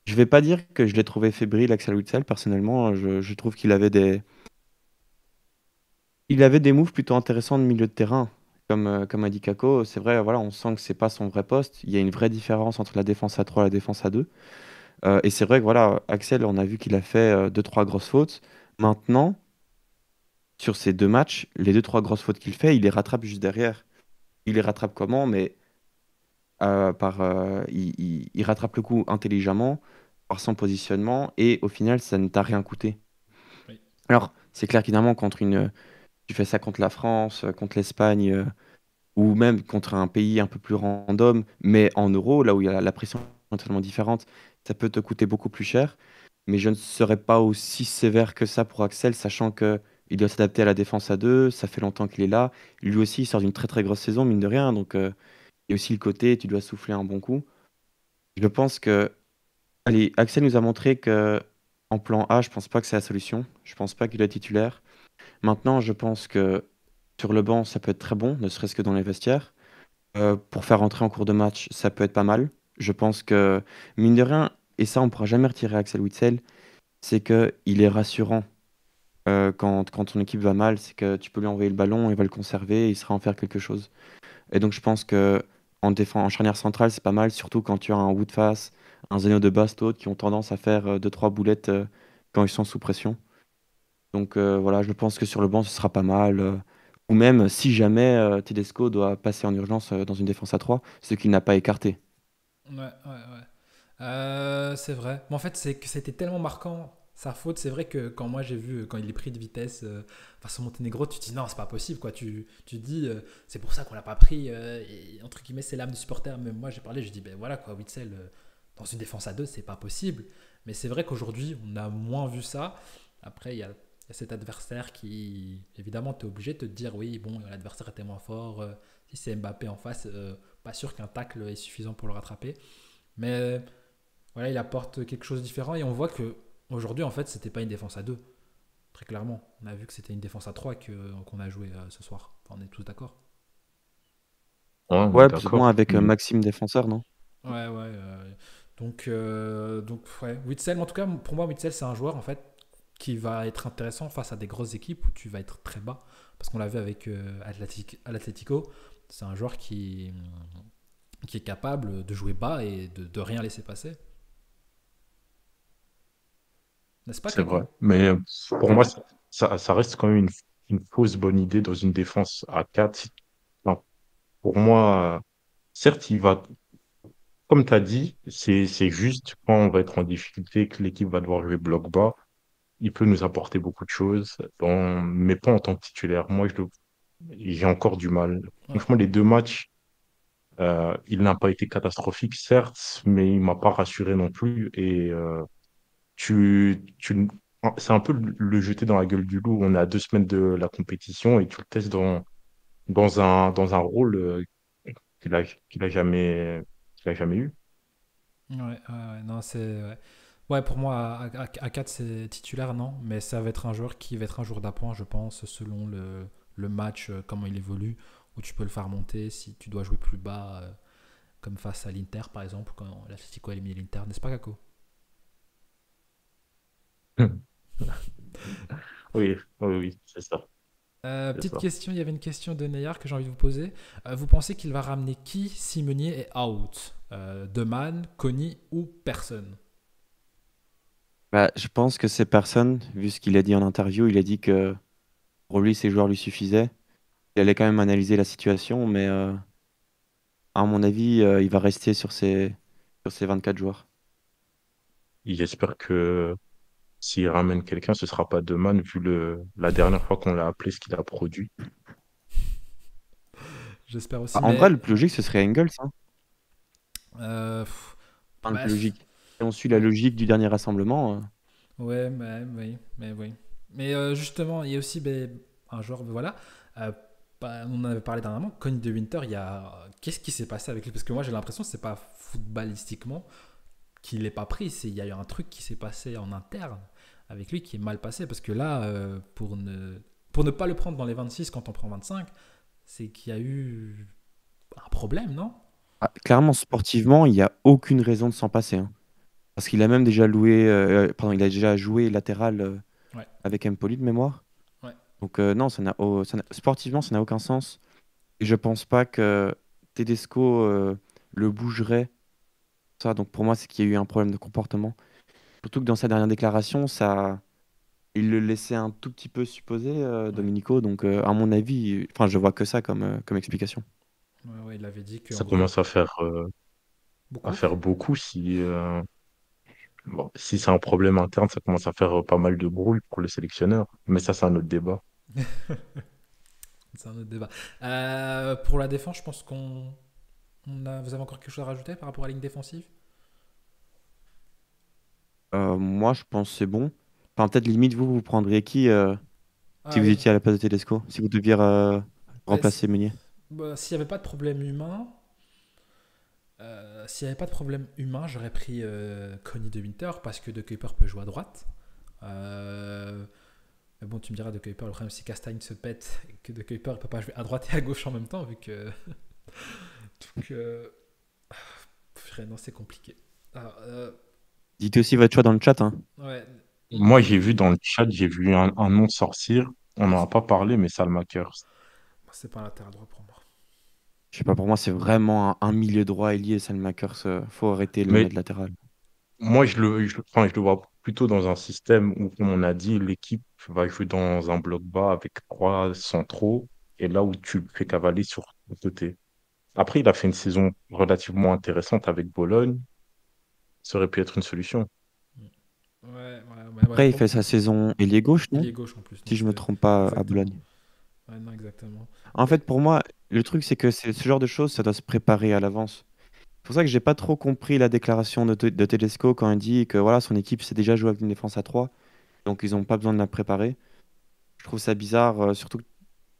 Je vais pas dire que je l'ai trouvé fébrile, Axel Witsel. Personnellement, je trouve il avait des moves plutôt intéressants de milieu de terrain. Comme a dit Kako, c'est vrai, voilà, on sent que c'est pas son vrai poste. Il y a une vraie différence entre la défense à 3 et la défense à 2. Et c'est vrai que voilà, Axel, on a vu qu'il a fait 2-3 grosses fautes. Maintenant, sur ces 2 matchs, les 2-3 grosses fautes qu'il fait, il les rattrape juste derrière. Il les rattrape comment? Mais il rattrape le coup intelligemment, par son positionnement, et au final, ça ne t'a rien coûté. Oui. Alors, c'est clair qu'évidemment, tu fais ça contre la France, contre l'Espagne, ou même contre un pays un peu plus random, mais en euros, là où il y a la pression est totalement différente, ça peut te coûter beaucoup plus cher. Mais je ne serais pas aussi sévère que ça pour Axel, sachant que il doit s'adapter à la défense à 2, ça fait longtemps qu'il est là. Lui aussi, il sort d'une très très grosse saison, mine de rien, donc il y a aussi le côté, tu dois souffler un bon coup. Je pense que, allez, Axel nous a montré que en plan A, je pense pas que c'est la solution. Je pense pas qu'il est titulaire. Maintenant, je pense que sur le banc, ça peut être très bon, ne serait-ce que dans les vestiaires. Pour faire rentrer en cours de match, ça peut être pas mal. Je pense que, mine de rien, et ça, on pourra jamais retirer Axel Witsel, c'est que il est rassurant quand ton équipe va mal, c'est que tu peux lui envoyer le ballon, il va le conserver, et il sera en faire quelque chose. Et donc, je pense que en charnière centrale, c'est pas mal, surtout quand tu as un Woodface, un Zeno de Basto qui ont tendance à faire 2-3 boulettes quand ils sont sous pression. Donc voilà, je pense que sur le banc, ce sera pas mal. Ou même si jamais Tedesco doit passer en urgence dans une défense à 3, ce qu'il n'a pas écarté. Ouais, ouais, ouais. C'est vrai. Mais en fait, c'est que c'était tellement marquant sa faute. C'est vrai que quand moi j'ai vu, quand il est pris de vitesse face au Monténégro, tu te dis non, c'est pas possible. Quoi. Tu te dis, c'est pour ça qu'on l'a pas pris. Et, entre guillemets, c'est l'âme du supporter. Même moi j'ai parlé, je dis, ben voilà, quoi, Witzel, dans une défense à deux, c'est pas possible. Mais c'est vrai qu'aujourd'hui, on a moins vu ça. Après, il y a cet adversaire qui, évidemment, tu es obligé de te dire, oui, bon, l'adversaire était moins fort. Si c'est Mbappé en face, pas sûr qu'un tacle est suffisant pour le rattraper. Mais voilà, il apporte quelque chose de différent et on voit que aujourd'hui en fait c'était pas une défense à deux, très clairement. On a vu que c'était une défense à trois qu'on a joué ce soir. Enfin, on est tous d'accord. Ouais, on est Ouais, plus ou moins d'accord. avec Maxime défenseur, non? Ouais, ouais. Donc ouais, Witzel, en tout cas pour moi Witzel c'est un joueur en fait qui va être intéressant face à des grosses équipes où tu vas être très bas. Parce qu'on l'a vu avec Atletico, c'est un joueur qui est capable de jouer bas et de rien laisser passer. N'est-ce pas, C'est vrai. Kako? Mais pour moi, ça reste quand même une fausse bonne idée dans une défense à 4. Non, pour moi, certes, il va, comme tu as dit, c'est juste quand on va être en difficulté, que l'équipe va devoir jouer bloc bas, il peut nous apporter beaucoup de choses, mais pas en tant que titulaire. J'ai encore du mal. Ouais. Franchement, les deux matchs, il n'a pas été catastrophique, certes, mais il m'a pas rassuré non plus. Et tu, c'est un peu le jeter dans la gueule du loup. On est à 2 semaines de la compétition et tu le testes dans un rôle qu'il a jamais eu. Ouais, ouais, ouais, non, c'est. Ouais. Ouais, pour moi, à 4, c'est titulaire, non. Mais ça va être un joueur qui va être un joueur d'appoint, je pense, selon le match, comment il évolue, où tu peux le faire monter si tu dois jouer plus bas, comme face à l'Inter, par exemple, quand l'Atlético a éliminé l'Inter, n'est-ce pas, Kako? Oui, oui, oui, c'est ça. C'est Petite ça. question, il y avait une question de Neyar que j'ai envie de vous poser. Vous pensez qu'il va ramener qui si Meunier est out? Deman, Conny ou personne? Bah, je pense que ces personnes, vu ce qu'il a dit en interview, il a dit que pour lui, ses joueurs lui suffisaient. Il allait quand même analyser la situation, mais à mon avis, il va rester sur ses 24 joueurs. Et j'espère que s'il ramène quelqu'un, ce sera pas Deman, vu la dernière fois qu'on l'a appelé, ce qu'il a produit. J'espère Ah, aussi, en vrai, mais. le plus logique, ce serait Engels, hein. Pff, Enfin, le bah, plus logique. Si on suit la ouais. logique du dernier rassemblement, Ouais, oui, mais oui. Mais justement, il y a aussi ben, un joueur, ben voilà. euh, on en avait parlé dernièrement, Connie de Winter, il y a. Qu'est-ce qui s'est passé avec lui? Parce que moi j'ai l'impression que c'est pas footballistiquement qu'il l'ait pas pris, il y a eu un truc qui s'est passé en interne avec lui qui est mal passé. Parce que là, pour ne pas le prendre dans les 26 quand on prend 25, c'est qu'il y a eu un problème, non? clairement, sportivement, il n'y a aucune raison de s'en passer, hein. Parce qu'il a même déjà pardon, il a déjà joué latéral Ouais, avec Empoli de mémoire. ouais. Donc non, sportivement, ça n'a aucun sens. Et je pense pas que Tedesco le bougerait. Ça, donc pour moi, c'est qu'il y a eu un problème de comportement. Surtout que dans sa dernière déclaration, il le laissait un tout petit peu supposer, Ouais, Domenico. Donc à mon avis, enfin, je vois que ça comme explication. ouais, ouais, il avait dit qu'en Ça gros, commence à beaucoup. faire beaucoup si c'est un problème interne, ça commence à faire pas mal de bruit pour le sélectionneur. Mais ça, c'est un autre débat. C'est un autre débat. Pour la défense, je pense vous avez encore quelque chose à rajouter par rapport à la ligne défensive? Moi, je pense que c'est bon. Enfin, peut-être limite, vous prendriez qui si Ah vous oui. étiez à la place de Tedesco, si vous deviez Bah, remplacer Meunier. s'il n'y avait pas de problème humain, s'il n'y avait pas de problème humain, j'aurais pris Connie de Winter parce que De Kuyper peut jouer à droite. Euh, mais bon, tu me diras, De Kuyper, le problème c'est que Castagne se pète et que De Kuyper ne peut pas jouer à droite et à gauche en même temps vu que. Donc, non, c'est compliqué. Alors, Dites aussi votre choix dans le chat, hein. ouais, Moi, j'ai vu dans le chat, j'ai vu un nom sortir. On n'en a pas parlé, mais Salmaker. c'est pas un latéral droit pour moi. Je sais pas, pour moi, c'est vraiment un milieu droit ailier, Salmakers. Faut arrêter de le Mais mettre latéral. moi, enfin, je le vois plutôt dans un système où, comme on a dit, l'équipe va jouer dans un bloc bas avec trois centraux et là où tu le fais cavaler sur le côté. Après, il a fait une saison relativement intéressante avec Bologne. Ça aurait pu être une solution. Ouais, Après, il fait sa saison ailier gauche, il non? est gauche en plus, Si donc je me c'est trompe pas à exactement. Bologne. Ouais, non, exactement. En Mais fait, pour moi, le truc, c'est que ce genre de choses, ça doit se préparer à l'avance. C'est pour ça que j'ai pas trop compris la déclaration de Tedesco quand il dit que voilà, son équipe s'est déjà joué avec une défense à 3, donc ils n'ont pas besoin de la préparer. Je trouve ça bizarre, surtout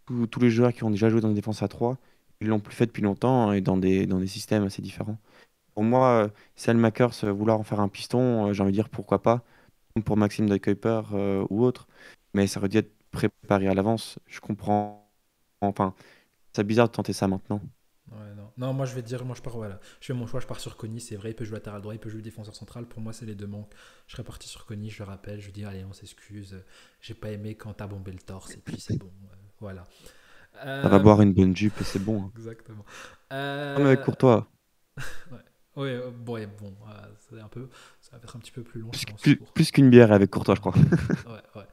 que tous les joueurs qui ont déjà joué dans une défense à 3, ils l'ont plus fait depuis longtemps et dans des systèmes assez différents. Pour moi, Selmakers, vouloir en faire un piston, j'ai envie de dire pourquoi pas, comme pour Maxime de Kuiper ou autre, mais ça aurait dû être préparé à l'avance. Je comprends. Enfin, c'est bizarre de tenter ça maintenant. ouais, non. Non, moi je vais te dire, moi je pars, voilà. Je fais mon choix, je pars sur Conny, c'est vrai, il peut jouer latéral droit, il peut jouer défenseur central. Pour moi, c'est les deux manques. Je serais parti sur Conny, je le rappelle, je lui dis, allez, on s'excuse. J'ai pas aimé quand t'as bombé le torse, et puis c'est bon. Voilà. Ça va Euh, boire une bonne jupe et c'est bon, hein. exactement. Non, mais avec Euh, Courtois, ouais, ouais, bon, ouais, bon, ça va être un petit peu plus long, je plus, pense, plus, pour. plus qu'une bière avec Courtois, je crois. Ouais, ouais.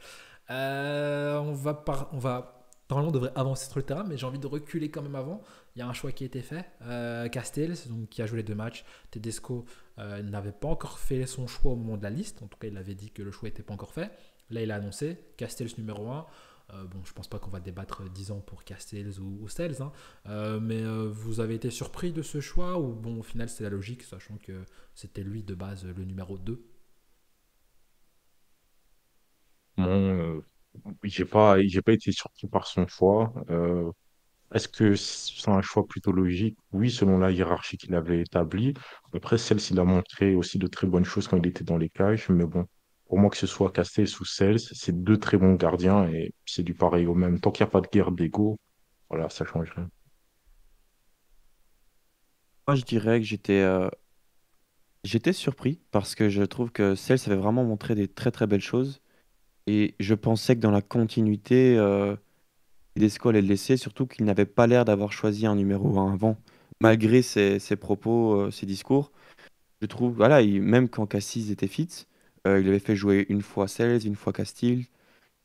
On va. Normalement, on devrait avancer sur le terrain, mais j'ai envie de reculer quand même avant. Il y a un choix qui a été fait. Castells, donc, qui a joué les deux matchs. Tedesco n'avait pas encore fait son choix au moment de la liste. En tout cas, il avait dit que le choix n'était pas encore fait. Là, il a annoncé Castells numéro un. Bon, je pense pas qu'on va débattre 10 ans pour Castells ou Stells, hein. Mais vous avez été surpris de ce choix ou bon, au final, c'est la logique, sachant que c'était lui de base le numéro 2. Bon, j'ai pas été surpris par son choix. Est-ce que c'est un choix plutôt logique? Oui, selon la hiérarchie qu'il avait établie. Après, celle-ci a montré aussi de très bonnes choses quand il était dans les cages. Mais bon, pour moi, que ce soit Castells ou Sels, c'est deux très bons gardiens et c'est du pareil au même. Tant qu'il n'y a pas de guerre d'ego, voilà, ça change rien. Moi, je dirais que j'étais surpris parce que je trouve que Cels avait vraiment montré des très très belles choses. Et je pensais que dans la continuité, Tedesco allait le laisser, surtout qu'il n'avait pas l'air d'avoir choisi un numéro 1 avant, malgré ses propos, ses discours. Je trouve, voilà, même quand Cassis était fit, il avait fait jouer une fois Sales, une fois Castile.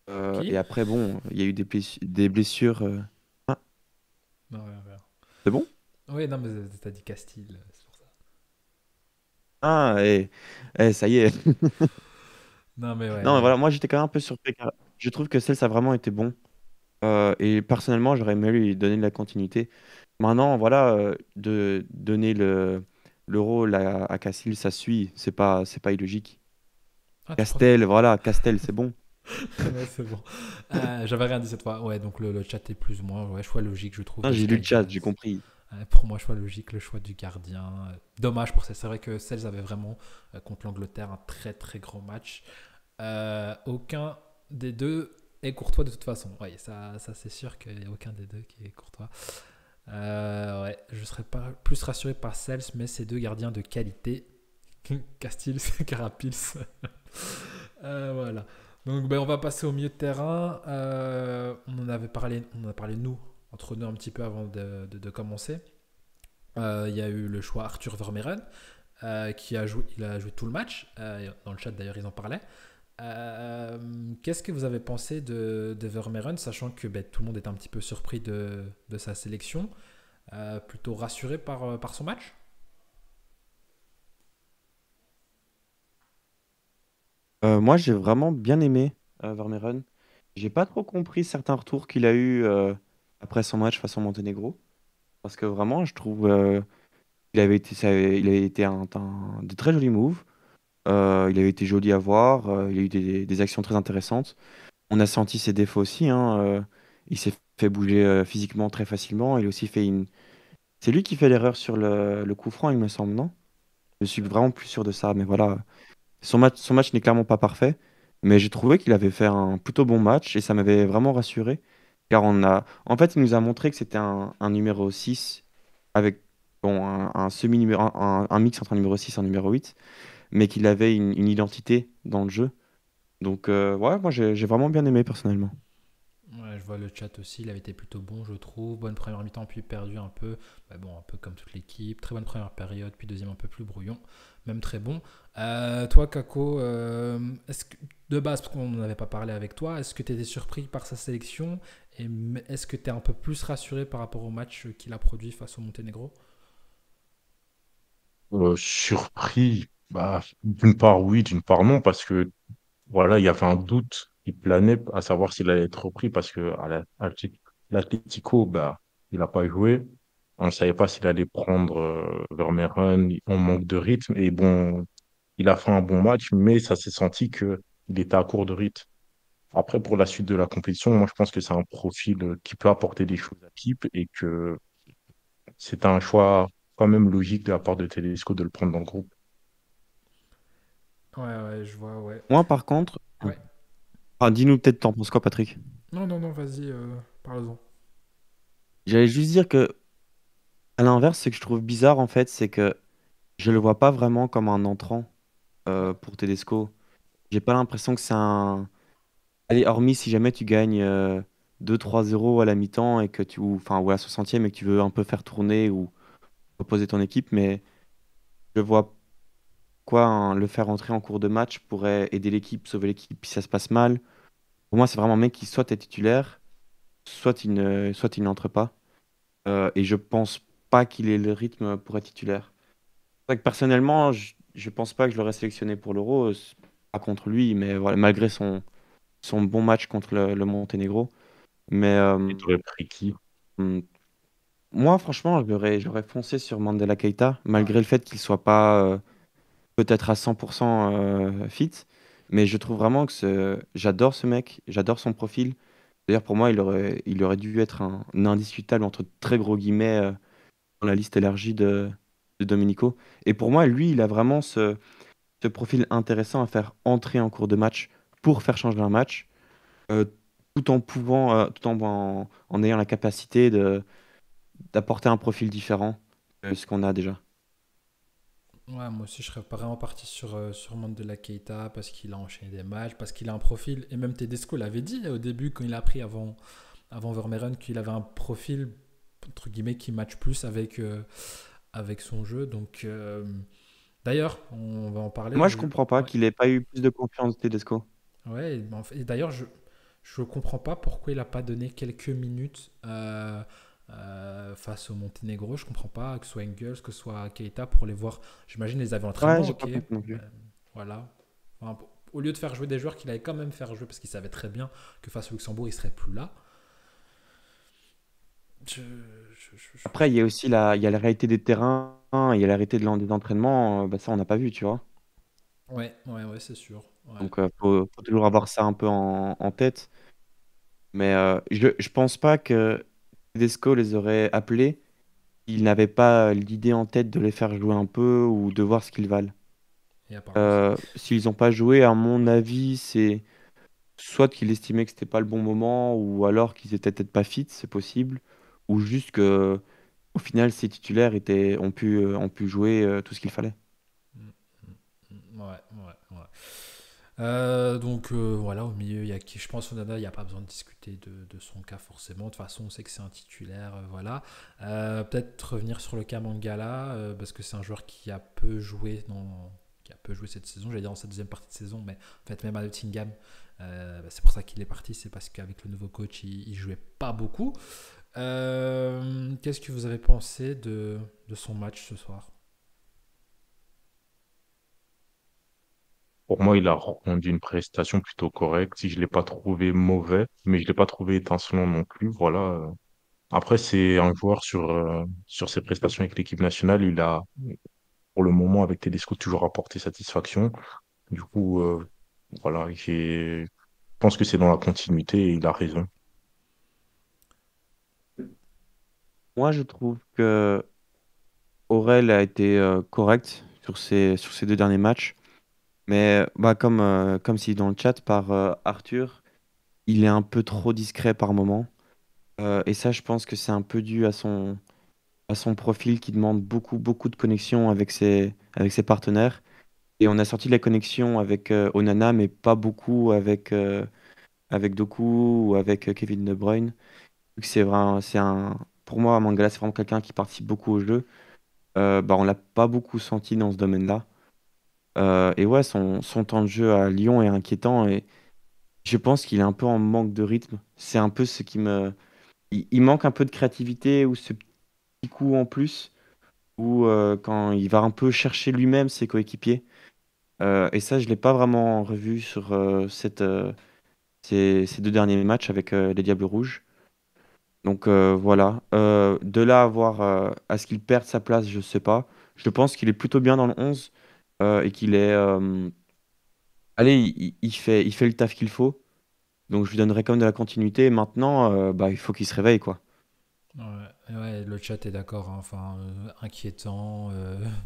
Et Qui? après, bon, il y a eu des blessures. Ah, Non, ouais, ouais. c'est bon? Oui, non, mais t'as dit Castille, c'est pour ça. Ah, ça y est. Non, mais ouais, Non, mais non. voilà, moi j'étais quand même un peu surpris, car je trouve que Sales a vraiment été bon. Et personnellement, j'aurais aimé lui donner de la continuité. Maintenant, voilà, de donner le rôle à Cassil, ça suit. C'est pas illogique. Ah, tu penses? Castel, voilà, Castel, c'est bon. Ouais, c'est bon. J'avais rien dit cette fois. Ouais, donc le chat est plus ou moins. Ouais, choix logique, je trouve, Non, de j'ai lu le chat, j'ai Skygas. compris. Pour moi, choix logique, le choix du gardien. Dommage pour ça. C'est vrai que Sels avait vraiment, contre l'Angleterre, un très très grand match. Aucun des deux est courtois de toute façon. Oui, ça c'est sûr qu'il n'y a aucun des deux qui est courtois. Ouais, je serais pas plus rassuré par Sels, mais ces deux gardiens de qualité, Castils, Carapils. Voilà. Donc ben, on va passer au milieu de terrain. On en avait parlé, on en a parlé nous, entre nous un petit peu avant de commencer. Il y a eu le choix Arthur Vermeeren, qui a joué, il a joué tout le match. Dans le chat d'ailleurs ils en parlaient. Qu'est-ce que vous avez pensé de Vermeeren, sachant que ben, tout le monde est un petit peu surpris de sa sélection, plutôt rassuré par son match? Moi, j'ai vraiment bien aimé Vermeeren. J'ai pas trop compris certains retours qu'il a eu après son match face au Monténégro. Parce que vraiment, je trouve il avait été de très jolis moves. Il avait été joli à voir. Il a eu des actions très intéressantes. On a senti ses défauts aussi, hein. Il s'est fait bouger physiquement très facilement. Il a aussi fait une. C'est lui qui fait l'erreur sur le coup franc, il me semble, non? Je suis vraiment plus sûr de ça, mais voilà. Son match n'est clairement pas parfait, mais j'ai trouvé qu'il avait fait un plutôt bon match et ça m'avait vraiment rassuré. Car en fait, il nous a montré que c'était un numéro 6 avec bon, un semi-numéro, un mix entre un numéro 6 et un numéro 8, mais qu'il avait une identité dans le jeu. Donc, ouais, moi j'ai vraiment bien aimé personnellement. Ouais, je vois le chat aussi, il avait été plutôt bon, je trouve. Bonne première mi-temps, puis perdu un peu. Bah bon, un peu comme toute l'équipe. Très bonne première période, puis deuxième un peu plus brouillon. Même très bon. Toi, Kako, est-ce que, de base, parce qu'on n'en avait pas parlé avec toi, est-ce que tu étais surpris par sa sélection? Et est-ce que tu es un peu plus rassuré par rapport au match qu'il a produit face au Monténégro? Surpris. Bah, d'une part, oui, d'une part, non, parce que voilà, il y avait un doute qui planait à savoir s'il allait être repris parce que l'Atlético, bah, il n'a pas joué. On ne savait pas s'il allait prendre Vermeeren. On manque de rythme. Et bon, il a fait un bon match, mais ça s'est senti qu'il était à court de rythme. Après, pour la suite de la compétition, moi, je pense que c'est un profil qui peut apporter des choses à l'équipe et que c'est un choix quand même logique de la part de Tedesco de le prendre dans le groupe. Ouais, ouais, je vois, ouais. Moi, par contre, Ouais. dis-nous peut-être t'en penses quoi, Patrick? Non, non, non, vas-y, parle-en. J'allais juste dire que, à l'inverse, ce que je trouve bizarre, en fait, c'est que je le vois pas vraiment comme un entrant pour Tedesco. J'ai pas l'impression que c'est un. Allez, hormis si jamais tu gagnes 2-3-0 à la mi-temps et que enfin, ou à la 60e et que tu veux un peu faire tourner ou reposer ton équipe, mais je vois quoi le faire entrer en cours de match pourrait aider l'équipe, sauver l'équipe si ça se passe mal. Pour moi, c'est vraiment un mec qui soit est titulaire, soit il n'entre pas. Et je pense pas qu'il ait le rythme pour être titulaire. C'est vrai que personnellement, je pense pas que je l'aurais sélectionné pour l'Euro, c'est pas contre lui, mais voilà, malgré son bon match contre le Monténégro. Mais Et tu aurais pris qui? hum, moi, franchement, j'aurais foncé sur Mandela Keita, malgré Pareil. le fait qu'il soit pas peut-être à 100% fit. Mais je trouve vraiment que j'adore ce mec, j'adore son profil. D'ailleurs, pour moi, il aurait dû être un indiscutable entre très gros guillemets dans la liste élargie de Domenico. Et pour moi, lui, il a vraiment ce profil intéressant à faire entrer en cours de match pour faire changer un match, euh, tout en ayant la capacité d'apporter un profil différent de ce qu'on a déjà. Ouais, moi aussi, je serais vraiment parti sur Mandela Keita parce qu'il a enchaîné des matchs, parce qu'il a un profil. Et même Tedesco l'avait dit au début, quand il a pris avant Vermeeren, qu'il avait un profil, entre guillemets, qui match plus avec son jeu. Donc, d'ailleurs, on va en parler Moi, je du. comprends pas Ouais, qu'il ait pas eu plus de confiance, Tedesco. ouais, et d'ailleurs, je comprends pas pourquoi il a pas donné quelques minutes face au Monténégro. Je comprends pas que ce soit Engels, que ce soit Keita pour les voir. J'imagine les avait en Ouais, entraînement, j'ai ok. pas compris non plus. Voilà. Enfin, au lieu de faire jouer des joueurs qu'il allait quand même faire jouer parce qu'il savait très bien que face au Luxembourg, il serait plus là. Je, Après, il y a aussi il y a la réalité des terrains, il y a la réalité des entraînements. Bah, ça, on n'a pas vu, tu vois. Ouais, ouais, ouais, c'est sûr. Ouais. Donc, faut toujours avoir ça un peu en tête. Mais je pense pas que Tedesco les aurait appelés. Il n'avait pas l'idée en tête de les faire jouer un peu ou de voir ce qu'ils valent. Et apparemment, c'est. S'ils n'ont pas joué, à mon avis, c'est soit qu'il estimait que c'était pas le bon moment, ou alors qu'ils étaient peut-être pas fit, c'est possible, ou juste que au final, ces titulaires ont pu jouer tout ce qu'il fallait. Mm, mm, ouais, ouais, ouais. Donc voilà, au milieu, il y a qui, je pense Onana, il n'y a pas besoin de discuter de son cas forcément. De toute façon, on sait que c'est un titulaire, voilà. Peut-être revenir sur le cas Mangala, parce que c'est un joueur qui a peu joué cette saison, j'allais dire dans cette deuxième partie de saison, mais en fait même à Nottingham, c'est pour ça qu'il est parti, c'est parce qu'avec le nouveau coach, il jouait pas beaucoup. Qu'est-ce que vous avez pensé de son match ce soir? Pour moi, il a rendu une prestation plutôt correcte. Si je l'ai pas trouvé mauvais, mais je l'ai pas trouvé étincelant non plus. Voilà. Après, c'est un joueur sur ses prestations avec l'équipe nationale. Il a, pour le moment, avec Tedesco, toujours apporté satisfaction. Du coup, voilà, je pense que c'est dans la continuité et il a raison. Moi, je trouve que Aurel a été correct sur ses deux derniers matchs, mais bah, comme si dans le chat par Arthur, il est un peu trop discret par moment. Et ça, je pense que c'est un peu dû à son profil qui demande beaucoup, beaucoup de connexion avec ses partenaires. Et on a sorti la connexion avec Onana, mais pas beaucoup avec Doku ou avec Kevin De Bruyne. Vu que pour moi, Mangala, c'est vraiment quelqu'un qui participe beaucoup au jeu. Bah, on l'a pas beaucoup senti dans ce domaine-là. Et ouais, son temps de jeu à Lyon est inquiétant et je pense qu'il est un peu en manque de rythme. C'est un peu ce qui me. Il manque un peu de créativité ou ce petit coup en plus où quand il va un peu chercher lui-même ses coéquipiers. Et ça, je l'ai pas vraiment revu sur ces deux derniers matchs avec les Diables Rouges. Donc voilà. De là à ce qu'il perde sa place, je sais pas. Je pense qu'il est plutôt bien dans le 11 et qu'il est. Allez, il fait le taf qu'il faut. Donc je lui donnerai quand même de la continuité. Maintenant, bah, il faut qu'il se réveille, quoi. Ouais, ouais, le chat est d'accord, hein. Enfin, inquiétant.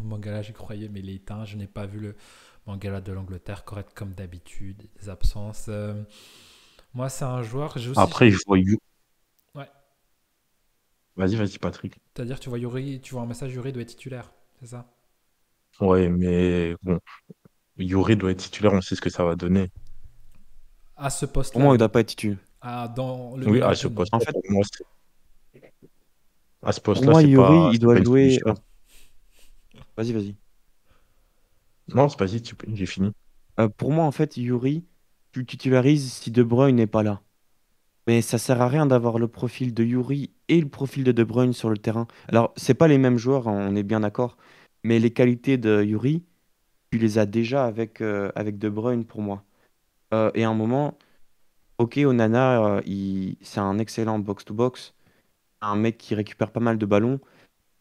Mangala, j'y croyais, mais il est éteint. Je n'ai pas vu le Mangala de l'Angleterre, correct comme d'habitude, des absences. Moi, c'est un joueur, j'ai aussi. Après, je vois Ouais, Vas-y, Patrick. c'est-à-dire, tu vois Yuri, tu vois un message, Yuri doit être titulaire, c'est ça? Ouais, mais bon, Yuri doit être titulaire, on sait ce que ça va donner. À ce Pour poste-là, moi, il doit oui. pas être titulaire. Ah, dans le Oui, milieu à de ce jeu, non. En poste-là, fait, à ce pour poste-là, moi, Yuri, il c'est doit pas une jouer. solution. Vas-y, vas-y. Non, c'est vas-y, j'ai fini. Pour moi, en fait, Yuri, tu le titularises si De Bruyne n'est pas là. Mais ça sert à rien d'avoir le profil de Yuri et le profil de Bruyne sur le terrain. Alors, c'est pas les mêmes joueurs, hein, on est bien d'accord. Mais les qualités de Yuri, tu les as déjà avec De Bruyne pour moi. Et à un moment, ok, Onana, c'est un excellent box-to-box, un mec qui récupère pas mal de ballons,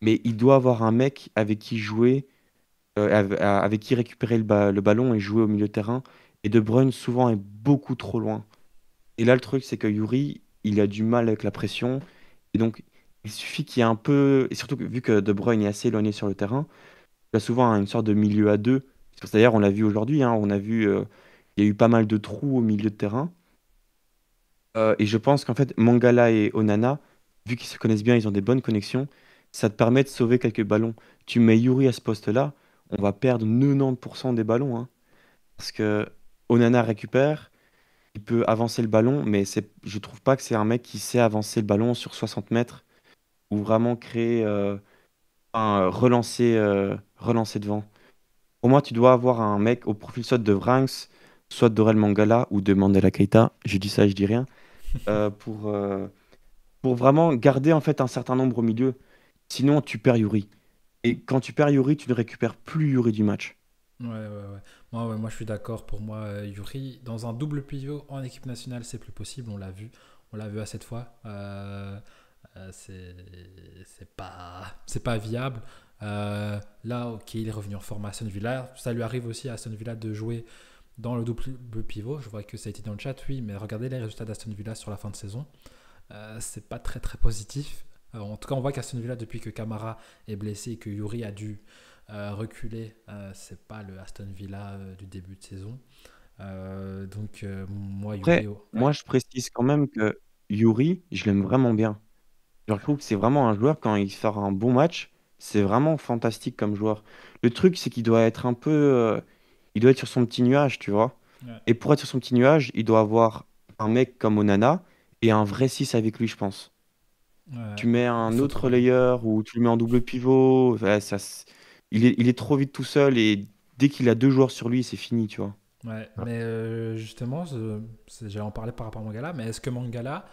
mais il doit avoir un mec avec qui jouer, avec qui récupérer le ballon et jouer au milieu de terrain. Et De Bruyne, souvent, est beaucoup trop loin. Et là, le truc, c'est que Yuri, il a du mal avec la pression. Et donc, il suffit qu'il y ait un peu. Et surtout, vu que De Bruyne est assez éloigné sur le terrain, il a souvent une sorte de milieu à deux. D'ailleurs, on l'a vu aujourd'hui, hein, on a vu. Il y a eu pas mal de trous au milieu de terrain. Et je pense qu'en fait, Mangala et Onana, vu qu'ils se connaissent bien, ils ont des bonnes connexions, ça te permet de sauver quelques ballons. Tu mets Yuri à ce poste-là, on va perdre 90% des ballons, hein. Parce que Onana récupère, il peut avancer le ballon, mais je trouve pas que c'est un mec qui sait avancer le ballon sur 60 mètres ou vraiment créer, relancer devant. Pour moi, tu dois avoir un mec au profil soit de Vranks, soit d'Orel Mangala ou de Mandela Keita. Je dis ça, je dis rien. euh, pour, euh, pour vraiment garder en fait un certain nombre au milieu. Sinon, tu perds Yuri. Et quand tu perds Yuri, tu ne récupères plus Yuri du match. Ouais, ouais, ouais. Moi, je suis d'accord. Pour moi, Yuri, dans un double pivot en équipe nationale, c'est plus possible. On l'a vu. On l'a vu à cette fois. C'est pas viable. Là, ok, il est revenu en forme à Aston Villa. Ça lui arrive aussi à Aston Villa de jouer dans le double pivot. Je vois que ça a été dans le chat, oui, mais regardez les résultats d'Aston Villa sur la fin de saison. C'est pas très très positif. En tout cas, on voit qu'Aston Villa, depuis que Camara est blessé et que Yuri a dû reculer, c'est pas le Aston Villa du début de saison. Moi, Après, Yuri, oh, ouais, moi, je précise quand même que Yuri, je l'aime vraiment bien. Je trouve que c'est vraiment un joueur, quand il sort un bon match, c'est vraiment fantastique comme joueur. Le truc, c'est qu'il doit être un peu. Il doit être sur son petit nuage, tu vois. ouais, Et pour être sur son petit nuage, il doit avoir un mec comme Onana et un vrai 6 avec lui, je pense. ouais. Tu mets Il un autre faudrait. layer ou tu le mets en double pivot, ouais, il est trop vite tout seul et dès qu'il a deux joueurs sur lui, c'est fini, tu vois. Ouais, mais justement, j'allais en parler par rapport à Mangala, mais est-ce que Mangala,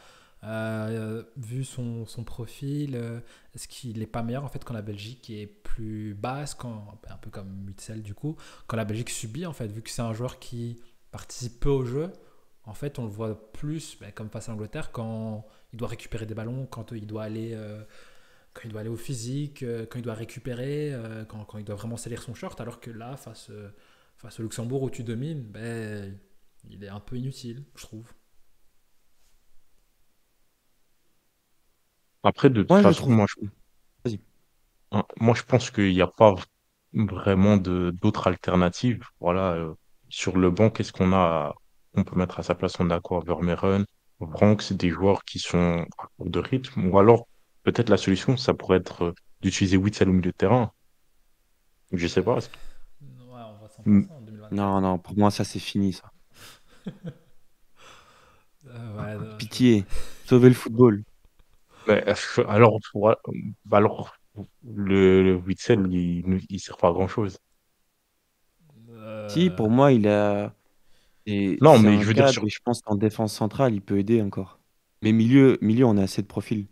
vu son profil, est-ce qu'il n'est pas meilleur en fait quand la Belgique est plus basse, un peu comme Witzel du coup, quand la Belgique subit en fait, vu que c'est un joueur qui participe peu au jeu, en fait on le voit plus comme face à l'Angleterre quand il doit récupérer des ballons, quand il doit aller au physique, quand il doit récupérer, quand il doit vraiment salir son short, alors que là, face au Luxembourg où tu domines, il est un peu inutile, je trouve. Après, de toute Moi, je façon, trouve. Vas-y. moi, je pense qu'il n'y a pas vraiment d'autres alternatives. Voilà, sur le banc, qu'est-ce qu'on peut mettre à sa place? On a quoi? Vermeeren, Branks, c'est des joueurs qui sont à court de rythme. Ou alors, peut-être la solution, ça pourrait être d'utiliser Witsel au milieu de terrain. Je sais pas. Ouais, on va s'en Mm. passer en 2024. Non, non, pour moi, ça, c'est fini, ça. Ouais, Pitié. Sauvez le football. Mais, alors, le Witsel, il sert pas à grand-chose. Si, euh, pour moi, et Non, c'est mais un je veux dire, cadre et je pense qu'en défense centrale, il peut aider encore. Mais milieu, on a assez de profils.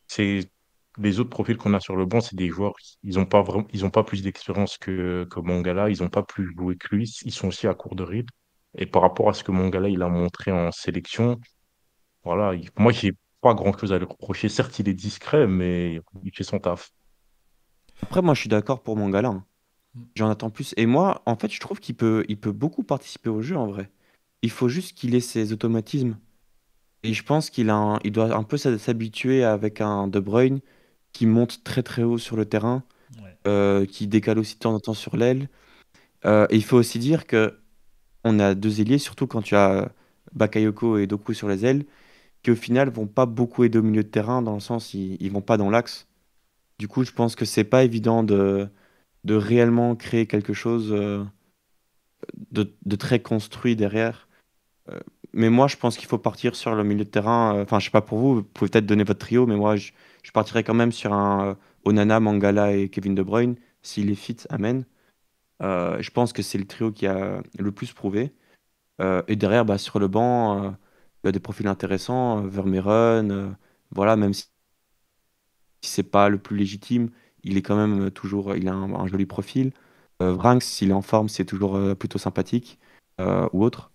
c'est les autres profils qu'on a sur le banc, c'est des joueurs, ils ont pas plus d'expérience que Mangala, ils ont pas plus joué que lui, ils sont aussi à court de rythme. Et par rapport à ce que Mangala il a montré en sélection, voilà, moi, j'ai pas grand-chose à lui reprocher. Certes, il est discret, mais il fait son taf. Après, moi, je suis d'accord pour Mangala, hein. Mm. J'en attends plus. Et moi, en fait, je trouve qu'il peut beaucoup participer au jeu, en vrai. Il faut juste qu'il ait ses automatismes. Et je pense il doit un peu s'habituer avec un De Bruyne qui monte très très haut sur le terrain, Ouais. qui décale aussi de temps en temps sur l'aile. Et il faut aussi dire que on a deux ailiers, surtout quand tu as Bakayoko et Doku sur les ailes, qui au final vont pas beaucoup aider au milieu de terrain, dans le sens ils vont pas dans l'axe. Du coup, je pense que c'est pas évident de réellement créer quelque chose de très construit derrière. Euh, mais moi, je pense qu'il faut partir sur le milieu de terrain. Enfin, je sais pas pour vous, vous pouvez peut-être donner votre trio, mais moi, je partirais quand même sur un Onana, Mangala et Kevin De Bruyne. S'il est fit, amen. Je pense que c'est le trio qui a le plus prouvé. Et derrière, bah, sur le banc, il y a des profils intéressants. Vermeeren, voilà, même si c'est pas le plus légitime, il est quand même toujours, il a un joli profil. Vranks, s'il est en forme, c'est toujours plutôt sympathique. Ou autre.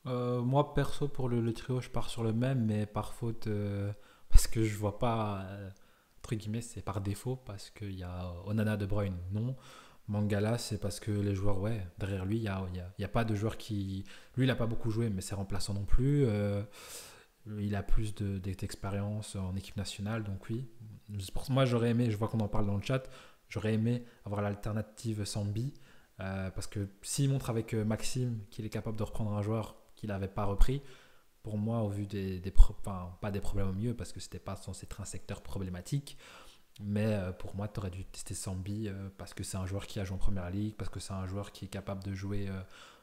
Moi, perso, pour le trio, je pars sur le même, mais par faute, parce que je vois pas, entre guillemets, c'est par défaut, parce qu'il y a Onana, De Bruyne, non. Mangala, c'est parce que les joueurs, ouais, derrière lui, il y a pas de joueur qui. Lui, il a pas beaucoup joué, mais c'est remplaçant non plus. Il a plus d'expérience en équipe nationale, donc oui. Moi, j'aurais aimé, je vois qu'on en parle dans le chat, j'aurais aimé avoir l'alternative Sambi, parce que s'il montre avec Maxime qu'il est capable de reprendre un joueur qu'il n'avait pas repris, pour moi, au vu enfin, pas des problèmes au milieu, parce que c'était pas censé être un secteur problématique, mais pour moi, tu aurais dû tester Sambi parce que c'est un joueur qui a joué en première ligue, parce que c'est un joueur qui est capable de jouer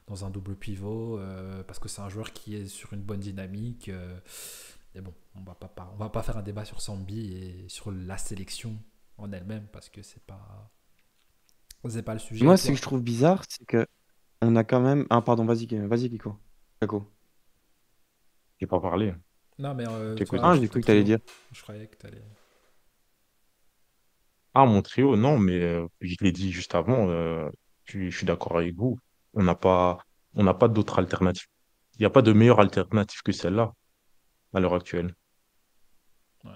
dans un double pivot, parce que c'est un joueur qui est sur une bonne dynamique. Et bon, on va pas faire un débat sur Sambi et sur la sélection en elle-même parce que c'est pas le sujet. Et Moi, ce que toi? je trouve bizarre, c'est que on a quand même. Ah, pardon, vas-y, Pico. Paco. J'ai pas parlé. Non, mais J'écoute. toi, Ah, sur j'ai ton cru que t'allais trio, dire. je croyais que tu allais. Ah, mon trio, non, mais je l'ai dit juste avant, je suis d'accord avec vous. On n'a pas, on n'a pas d'autre alternative. Il n'y a pas de meilleure alternative que celle-là à l'heure actuelle. Ouais,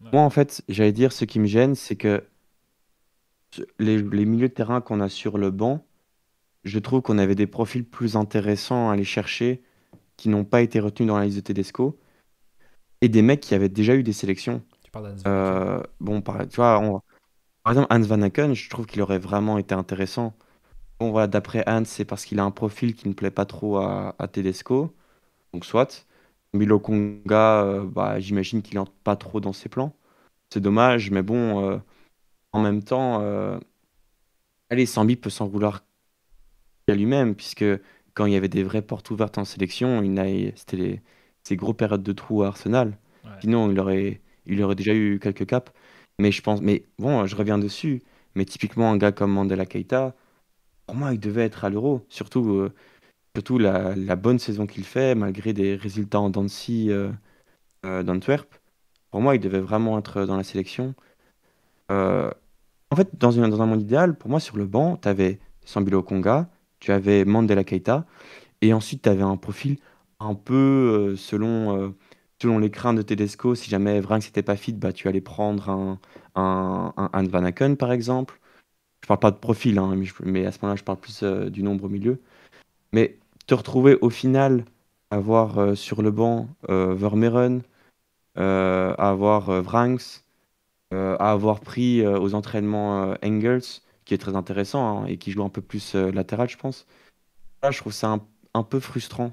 ouais. Moi, en fait, j'allais dire, ce qui me gêne, c'est que les milieux de terrain qu'on a sur le banc, je trouve qu'on avait des profils plus intéressants à aller chercher qui n'ont pas été retenus dans la liste de Tedesco et des mecs qui avaient déjà eu des sélections. Tu parles d'Hans Van Aken. Bon, tu vois, par exemple, Hans Van Aken, je trouve qu'il aurait vraiment été intéressant. Bon, voilà, d'après Hans, c'est parce qu'il a un profil qui ne plaît pas trop à Tedesco, donc soit. Milo Konga, bah, j'imagine qu'il entre pas trop dans ses plans. C'est dommage, mais bon, en même temps, allez, Sambi peut s'en vouloir à lui-même, puisque quand il y avait des vraies portes ouvertes en sélection, c'était ces gros périodes de trous à Arsenal. Ouais. Sinon, il aurait déjà eu quelques caps. Mais je pense, mais bon, je reviens dessus. Mais typiquement, un gars comme Mandela Keita, pour moi, il devait être à l'Euro. Surtout la bonne saison qu'il fait, malgré des résultats en dents de scie, d'Antwerp. Pour moi, il devait vraiment être dans la sélection. Euh, En fait, dans un monde idéal, pour moi, sur le banc, tu avais Sambilo Konga, tu avais Mandela Keita, et ensuite tu avais un profil un peu selon les craintes de Tedesco. Si jamais Vrang n'était pas fit, bah, tu allais prendre un Van Van Aken, par exemple. Je parle pas de profil, hein, mais à ce moment-là, je parle plus du nombre au milieu. Mais te retrouver au final, avoir sur le banc Vermeeren, avoir Vranks, à avoir pris aux entraînements Engels, qui est très intéressant hein, et qui joue un peu plus latéral, je pense. Là, je trouve ça un peu frustrant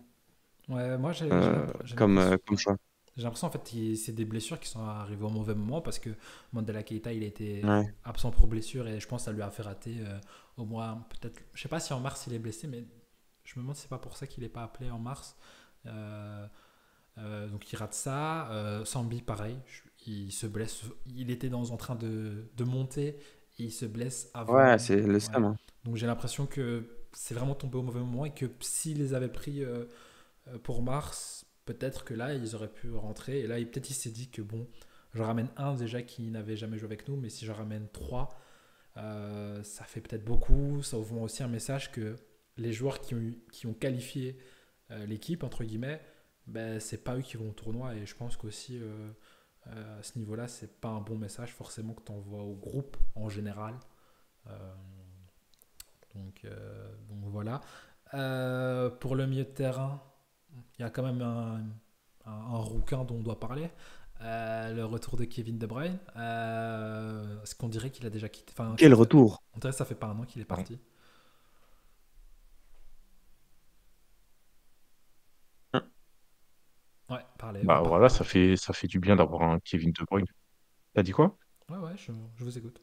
Ouais, moi euh, j'ai comme, l'impression. comme choix. J'ai l'impression en fait que c'est des blessures qui sont arrivées au mauvais moment parce que Mandela Keita il a été Ouais. absent pour blessure et je pense que ça lui a fait rater au moins peut-être. Je sais pas si en mars il est blessé, mais je me demande si c'est pas pour ça qu'il n'est pas appelé en mars. Euh, donc il rate ça. Sambi pareil, il se blesse. Il était en train de monter et il se blesse Ouais, avant. c'est le Ouais. Sam, hein. Donc j'ai l'impression que c'est vraiment tombé au mauvais moment et que s'il les avait pris pour mars, peut-être que là, ils auraient pu rentrer. Et là, peut-être il s'est dit que bon, je ramène un déjà qui n'avait jamais joué avec nous, mais si je ramène trois, ça fait peut-être beaucoup. Ça ouvre aussi un message que les joueurs qui ont qualifié l'équipe, entre guillemets, ben, c'est pas eux qui vont au tournoi. Et je pense qu'aussi, à ce niveau-là, c'est pas un bon message forcément que tu envoies au groupe en général. Euh, donc voilà. Pour le milieu de terrain, il y a quand même un rouquin dont on doit parler. Le retour de Kevin De Bruyne. Est-ce qu'on dirait qu'il a déjà quitté? Enfin, Quel retour! on dirait que ça fait pas un an qu'il est parti. Ouais, parlez, Bah voilà, parlez. ça fait du bien d'avoir un Kevin De Bruyne. T'as dit quoi? Ouais, je vous écoute.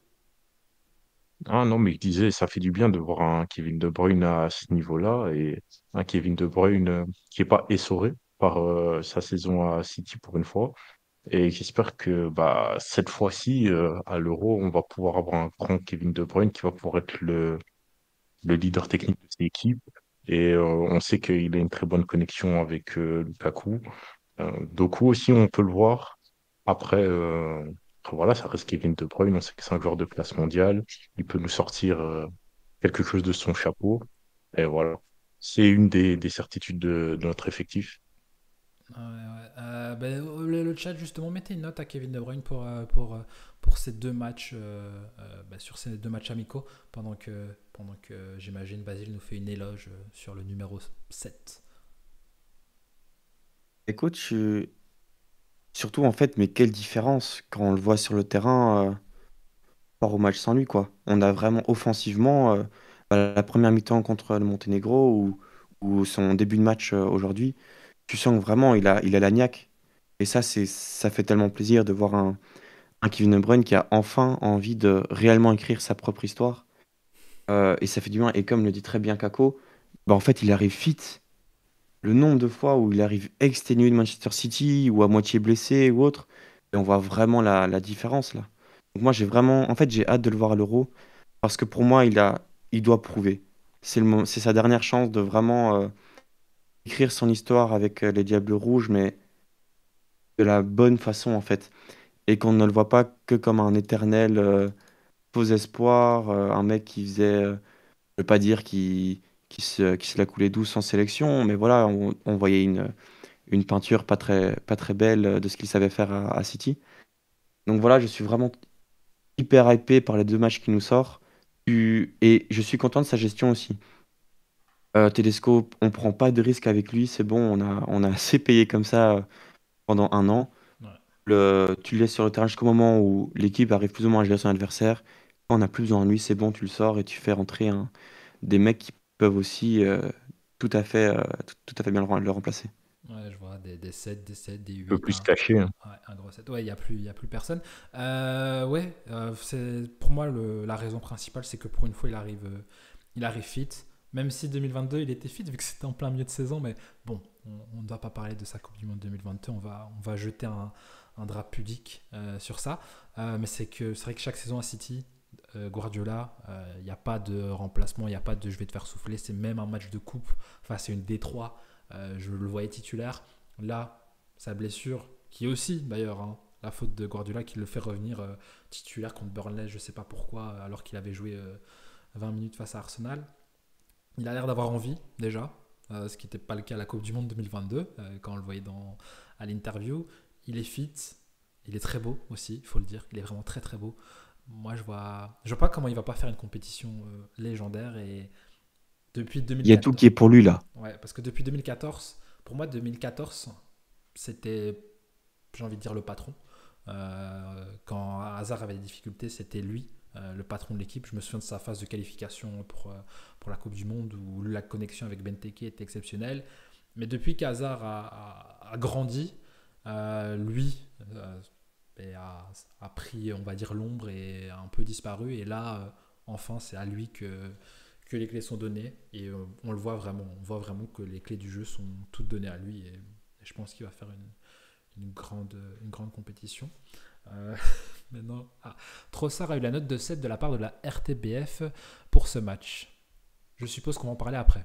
Ah non, mais je disais, ça fait du bien de voir un Kevin De Bruyne à ce niveau-là et un Kevin De Bruyne qui est pas essoré par sa saison à City pour une fois. Et j'espère que bah, cette fois-ci, à l'Euro, on va pouvoir avoir un grand Kevin De Bruyne qui va pouvoir être le leader technique de cette équipe. Et on sait qu'il a une très bonne connexion avec Lukaku. Doku aussi, on peut le voir. Après, voilà, ça reste Kevin De Bruyne. On sait que c'est un joueur de classe mondiale. Il peut nous sortir quelque chose de son chapeau. Et voilà. C'est une des certitudes de notre effectif. Ouais, ouais. Ben, le chat, justement, mettez une note à Kevin De Bruyne pour ces deux matchs, ben, sur ces deux matchs amicaux, pendant que j'imagine Basile nous fait une éloge sur le numéro 7. Écoute, surtout en fait, mais quelle différence quand on le voit sur le terrain par rapport au match sans lui, quoi. On a vraiment offensivement, la première mi-temps contre le Monténégro ou son début de match aujourd'hui, tu sens que vraiment il a la niaque. Et ça, ça fait tellement plaisir de voir un Kevin De Bruyne qui a enfin envie de réellement écrire sa propre histoire. Et ça fait du bien. Et comme le dit très bien Kako, bah en fait, il arrive fit. Le nombre de fois où il arrive exténué de Manchester City ou à moitié blessé ou autre, et on voit vraiment la différence là. Donc moi, en fait, j'ai hâte de le voir à l'Euro parce que pour moi, il doit prouver. C'est sa dernière chance de vraiment écrire son histoire avec les Diables Rouges, mais de la bonne façon en fait. Et qu'on ne le voit pas que comme un éternel faux espoir, un mec qui faisait, je veux pas dire qui se la coulait douce en sélection, mais voilà, on voyait une peinture pas très belle de ce qu'il savait faire à City. Donc voilà, je suis vraiment hyper hypé par les deux matchs qui nous sortent. Et je suis content de sa gestion aussi. Tedesco, on prend pas de risque avec lui, c'est bon, on a assez payé comme ça pendant un an. Ouais. Tu le laisses sur le terrain jusqu'au moment où l'équipe arrive plus ou moins à gérer son adversaire. Quand on n'a plus besoin de lui, c'est bon, tu le sors et tu fais rentrer des mecs qui peuvent aussi tout à fait bien le remplacer. Ouais, je vois des 7, des 7, des Un peu 8, plus caché, hein. ouais, un gros 7. Ouais, il y a plus personne. Ouais, c'est pour moi la raison principale, c'est que pour une fois, il arrive fit. Même si 2022, il était fit vu que c'était en plein milieu de saison, mais bon, on ne doit pas parler de sa Coupe du Monde 2022. On va jeter un drap pudique sur ça. Mais c'est vrai que chaque saison à City, Guardiola, il n'y a pas de remplacement, il n'y a pas de je vais te faire souffler. C'est même un match de coupe face à une D3. Je le voyais titulaire. Là, sa blessure, qui est aussi d'ailleurs la faute de Guardiola qui le fait revenir titulaire contre Burnley, je ne sais pas pourquoi, alors qu'il avait joué 20 minutes face à Arsenal. Il a l'air d'avoir envie déjà, ce qui n'était pas le cas à la Coupe du Monde 2022, quand on le voyait à l'interview. Il est fit, il est très beau aussi, il faut le dire, il est vraiment très très beau. Moi, je vois pas comment il va pas faire une compétition légendaire et depuis Il y a tout 2014. qui est pour lui là. Ouais, parce que depuis 2014, pour moi, 2014, c'était, j'ai envie de dire, le patron. Quand Hazard avait des difficultés, c'était lui, le patron de l'équipe. Je me souviens de sa phase de qualification pour la Coupe du Monde où la connexion avec Benteke était exceptionnelle. Mais depuis qu'Hazard a grandi, lui a pris, on va dire, l'ombre et a un peu disparu. Et là, enfin, c'est à lui que les clés sont données et on le voit vraiment. On voit vraiment que les clés du jeu sont toutes données à lui et je pense qu'il va faire une grande compétition. Euh, maintenant, Trossard a eu la note de 7 de la part de la RTBF pour ce match. Je suppose qu'on va en parler après.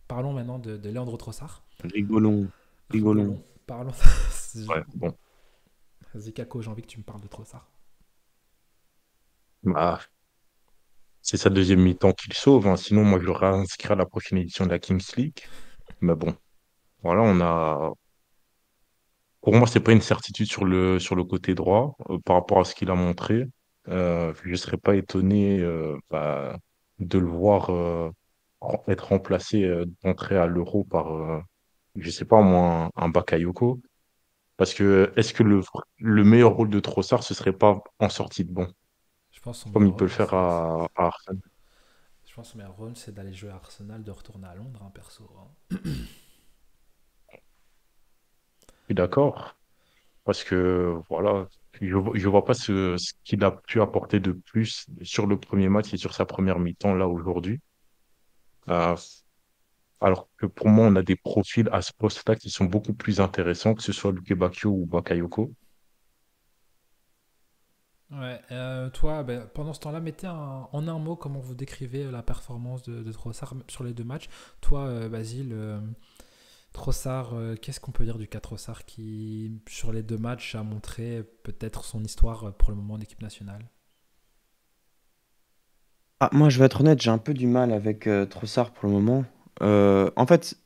Parlons maintenant de Leandro Trossard. Rigolons, rigolons. Rigolons. Parlons. Ouais, bon. Vas-y, Kako, j'ai envie que tu me parles de Trossard. Bah, c'est sa deuxième mi-temps qu'il sauve, hein. Sinon, moi, je l'aurais inscrit à la prochaine édition de la Kings League. Mais bon, voilà, pour moi, c'est pas une certitude sur le côté droit par rapport à ce qu'il a montré. Je ne serais pas étonné de le voir être remplacé d'entrée à l'Euro par, je sais pas moi, un Bakayoko. Parce que est-ce que le meilleur rôle de Trossard, ce serait pas en sortie de banc, Je pense que son comme meilleur il peut le rôle, faire à Arsenal? je pense que son meilleur rôle, c'est d'aller jouer à Arsenal, de retourner à Londres, hein, perso, hein. Je suis d'accord. Parce que voilà, je vois pas ce qu'il a pu apporter de plus sur le premier match et sur sa première mi-temps là aujourd'hui. Euh, alors que pour moi, on a des profils à ce poste-là qui sont beaucoup plus intéressants, que ce soit Luke Bacchio ou Bakayoko. Ouais, toi, ben, pendant ce temps-là, mettez en un mot comment vous décrivez la performance de Trossard sur les deux matchs. Toi, Basile, Trossard, qu'est-ce qu'on peut dire du cas Trossard qui, sur les deux matchs, a montré peut-être son histoire pour le moment d'équipe nationale? Ah, moi, je vais être honnête, j'ai un peu du mal avec Trossard pour le moment. En fait,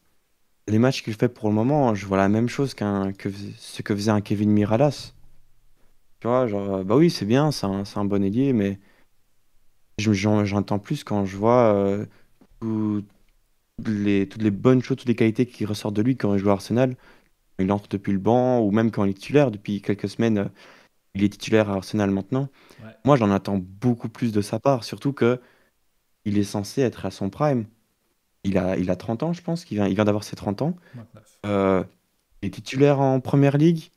les matchs qu'il fait pour le moment, je vois la même chose ce que faisait un Kevin Miralas. Tu vois, genre, bah oui, c'est bien, c'est un bon ailier, mais j'entends plus quand je vois tout- toutes les bonnes choses, toutes les qualités qui ressortent de lui quand il joue à Arsenal. Il entre depuis le banc, ou même quand il est titulaire, depuis quelques semaines, il est titulaire à Arsenal maintenant. Ouais, Moi, j'en attends beaucoup plus de sa part, surtout que il est censé être à son prime. Il a 30 ans, je pense, il vient d'avoir ses 30 ans. 29. Euh, il est titulaire en Première Ligue,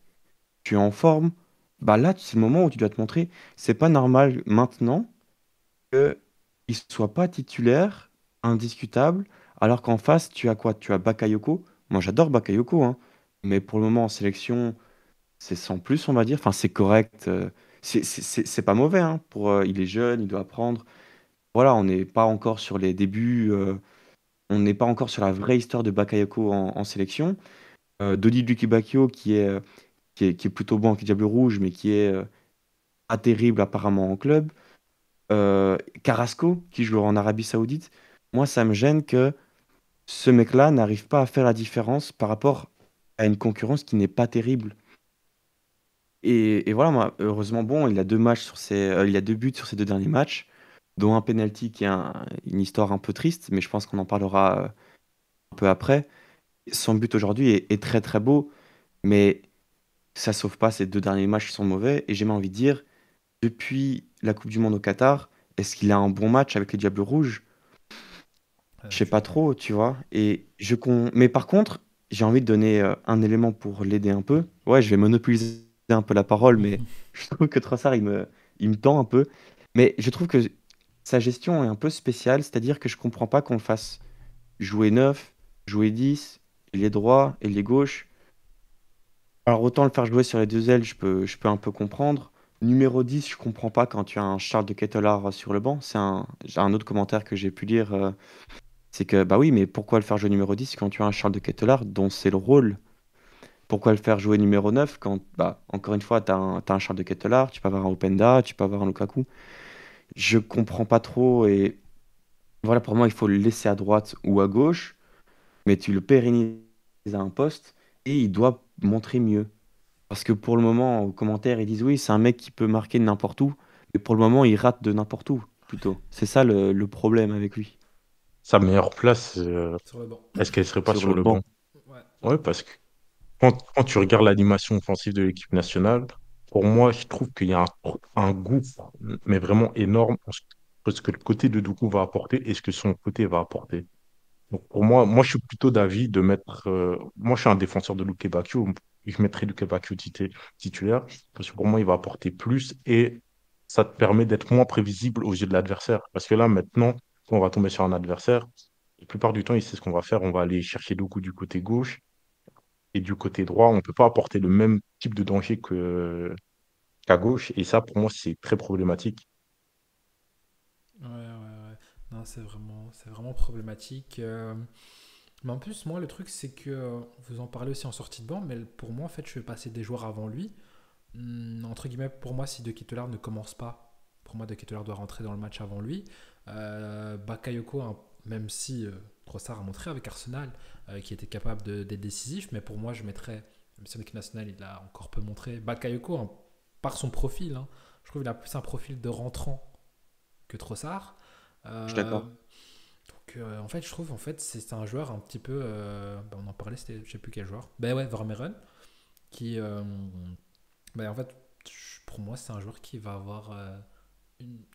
tu es en forme. Bah là, c'est le moment où tu dois te montrer. C'est pas normal maintenant qu'il soit pas titulaire, indiscutable, alors qu'en face, tu as quoi? Tu as Bakayoko. Moi, j'adore Bakayoko, hein. Mais pour le moment, en sélection, c'est sans plus, on va dire. Enfin, c'est correct. C'est pas mauvais, hein. Il est jeune, il doit apprendre. Voilà, on n'est pas encore sur les débuts. On n'est pas encore sur la vraie histoire de Bakayoko en sélection. Dodi Lukebakio qui est plutôt bon avec les Diables Rouges, mais qui est pas terrible apparemment en club. Carrasco, qui joue en Arabie Saoudite. Moi, ça me gêne que ce mec-là n'arrive pas à faire la différence par rapport à une concurrence qui n'est pas terrible. Et voilà, moi, heureusement, bon, il a deux buts sur ses deux derniers matchs, dont un penalty qui est une histoire un peu triste, mais je pense qu'on en parlera un peu après. Son but aujourd'hui est très très beau, mais ça sauve pas ces deux derniers matchs qui sont mauvais. Et j'ai même envie de dire, depuis la Coupe du Monde au Qatar, est-ce qu'il a un bon match avec les Diables Rouges? Je sais Je sais pas pas. trop, tu vois. Mais par contre, j'ai envie de donner un élément pour l'aider un peu. Ouais, je vais monopoliser un peu la parole, mais je trouve que Trossard, il me tend un peu. Mais je trouve que sa gestion est un peu spéciale, c'est-à-dire que je comprends pas qu'on le fasse jouer 9, jouer 10, ailier droit, ailier gauche. Alors autant le faire jouer sur les deux ailes, je peux un peu comprendre. Numéro 10, je comprends pas quand tu as un Charles de Ketelaere sur le banc. J'ai un autre commentaire que j'ai pu lire, c'est que bah oui, mais pourquoi le faire jouer numéro 10 quand tu as un Charles de Ketelaere dont c'est le rôle? Pourquoi le faire jouer numéro 9 quand, bah, encore une fois, t'as un Charles de Ketelaere, tu peux avoir un Openda, tu peux avoir un Lukaku. Je comprends pas trop et voilà, pour moi, il faut le laisser à droite ou à gauche, mais tu le pérennises à un poste et il doit montrer mieux. Parce que pour le moment, aux commentaires, ils disent oui, c'est un mec qui peut marquer de n'importe où, mais pour le moment, il rate de n'importe où, plutôt. C'est ça le problème avec lui, Sa meilleure place, Sur le banc. est-ce qu'elle serait pas sur sur le le banc. banc? Ouais. Ouais, parce que quand tu regardes l'animation offensive de l'équipe nationale, pour moi, je trouve qu'il y a un gouffre, mais vraiment énorme, entre ce que le côté de Dougou va apporter et ce que son côté va apporter. Donc pour moi, je suis plutôt d'avis de mettre. Moi, je suis un défenseur de Luke Bacchio. Je mettrais Luke Bacchio titulaire parce que pour moi, il va apporter plus et ça te permet d'être moins prévisible aux yeux de l'adversaire. Parce que là, maintenant, quand on va tomber sur un adversaire, la plupart du temps, il sait ce qu'on va faire. On va aller chercher Doku du côté gauche et du côté droit. On ne peut pas apporter le même type de danger qu'à gauche. Et ça, pour moi, c'est très problématique. Ouais, ouais, ouais. Non, c'est vraiment problématique. Mais en plus, moi, le truc, c'est que vous en parlez aussi en sortie de banc, mais pour moi, en fait, je fais passer des joueurs avant lui. Entre guillemets, pour moi, si De Ketelaere ne commence pas, pour moi, De Ketelaere doit rentrer dans le match avant lui. Bakayoko, hein, même si Trossard a montré avec Arsenal qu'il était capable d'être décisif, mais pour moi, je mettrais, même si avec National, il a encore peu montré, Bakayoko, hein, par son profil, hein, je trouve qu'il a plus un profil de rentrant que Trossard. Je suis Euh, d'accord. donc, en fait, je trouve c'est un joueur un petit peu. On en parlait, c'était, je sais plus quel joueur. Ben ouais, Vermeeren, qui. Ben, en fait, pour moi, c'est un joueur qui va avoir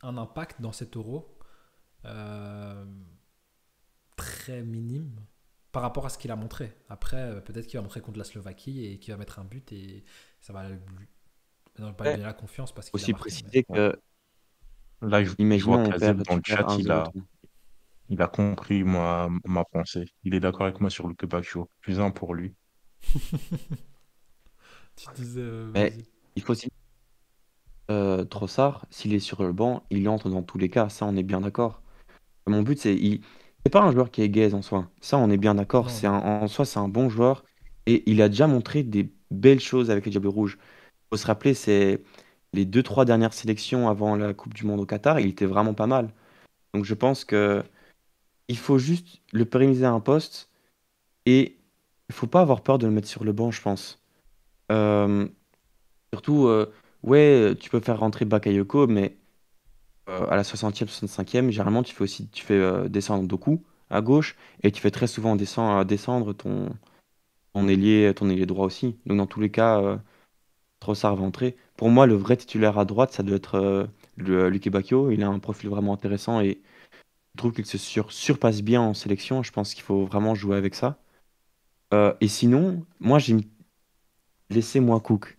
un impact dans cet euro euh, très minime par rapport à ce qu'il a montré. Après, peut-être qu'il va montrer contre la Slovaquie et qu'il va mettre un but et ça va non, pas lui Ouais. donner la confiance parce qu'il a Aussi marqué. Mais... préciser Ouais. que, Là, je vois imaginons, Kazem dans le tu perds chat, 1-0. il a compris ma pensée. Il est d'accord avec moi sur Luke Bacchio. Plus un pour lui. Tu disais, Mais vas-y. il faut aussi Trossard, s'il est sur le banc, il entre dans tous les cas. Ça, on est bien d'accord. Mon but, c'est pas un joueur qui est gaze en soi. Ça, on est bien d'accord. Non, non. En soi, c'est un bon joueur et il a déjà montré des belles choses avec les Diables Rouges. Faut se rappeler, c'est les deux, trois dernières sélections avant la Coupe du Monde au Qatar, il était vraiment pas mal. Donc, je pense que il faut juste le pérenniser à un poste et il faut pas avoir peur de le mettre sur le banc, je pense. Euh, Surtout, ouais, tu peux faire rentrer Bakayoko, mais à la 60e, 65e, généralement, tu fais descendre Doku à gauche et tu fais très souvent descendre ton ailier droit aussi. Donc, dans tous les cas, Trossard va entrer. Pour moi, le vrai titulaire à droite, ça doit être Luke Bacchio. Il a un profil vraiment intéressant et je trouve qu'il se surpasse bien en sélection. Je pense qu'il faut vraiment jouer avec ça. Et sinon, moi, laissez-moi Cook.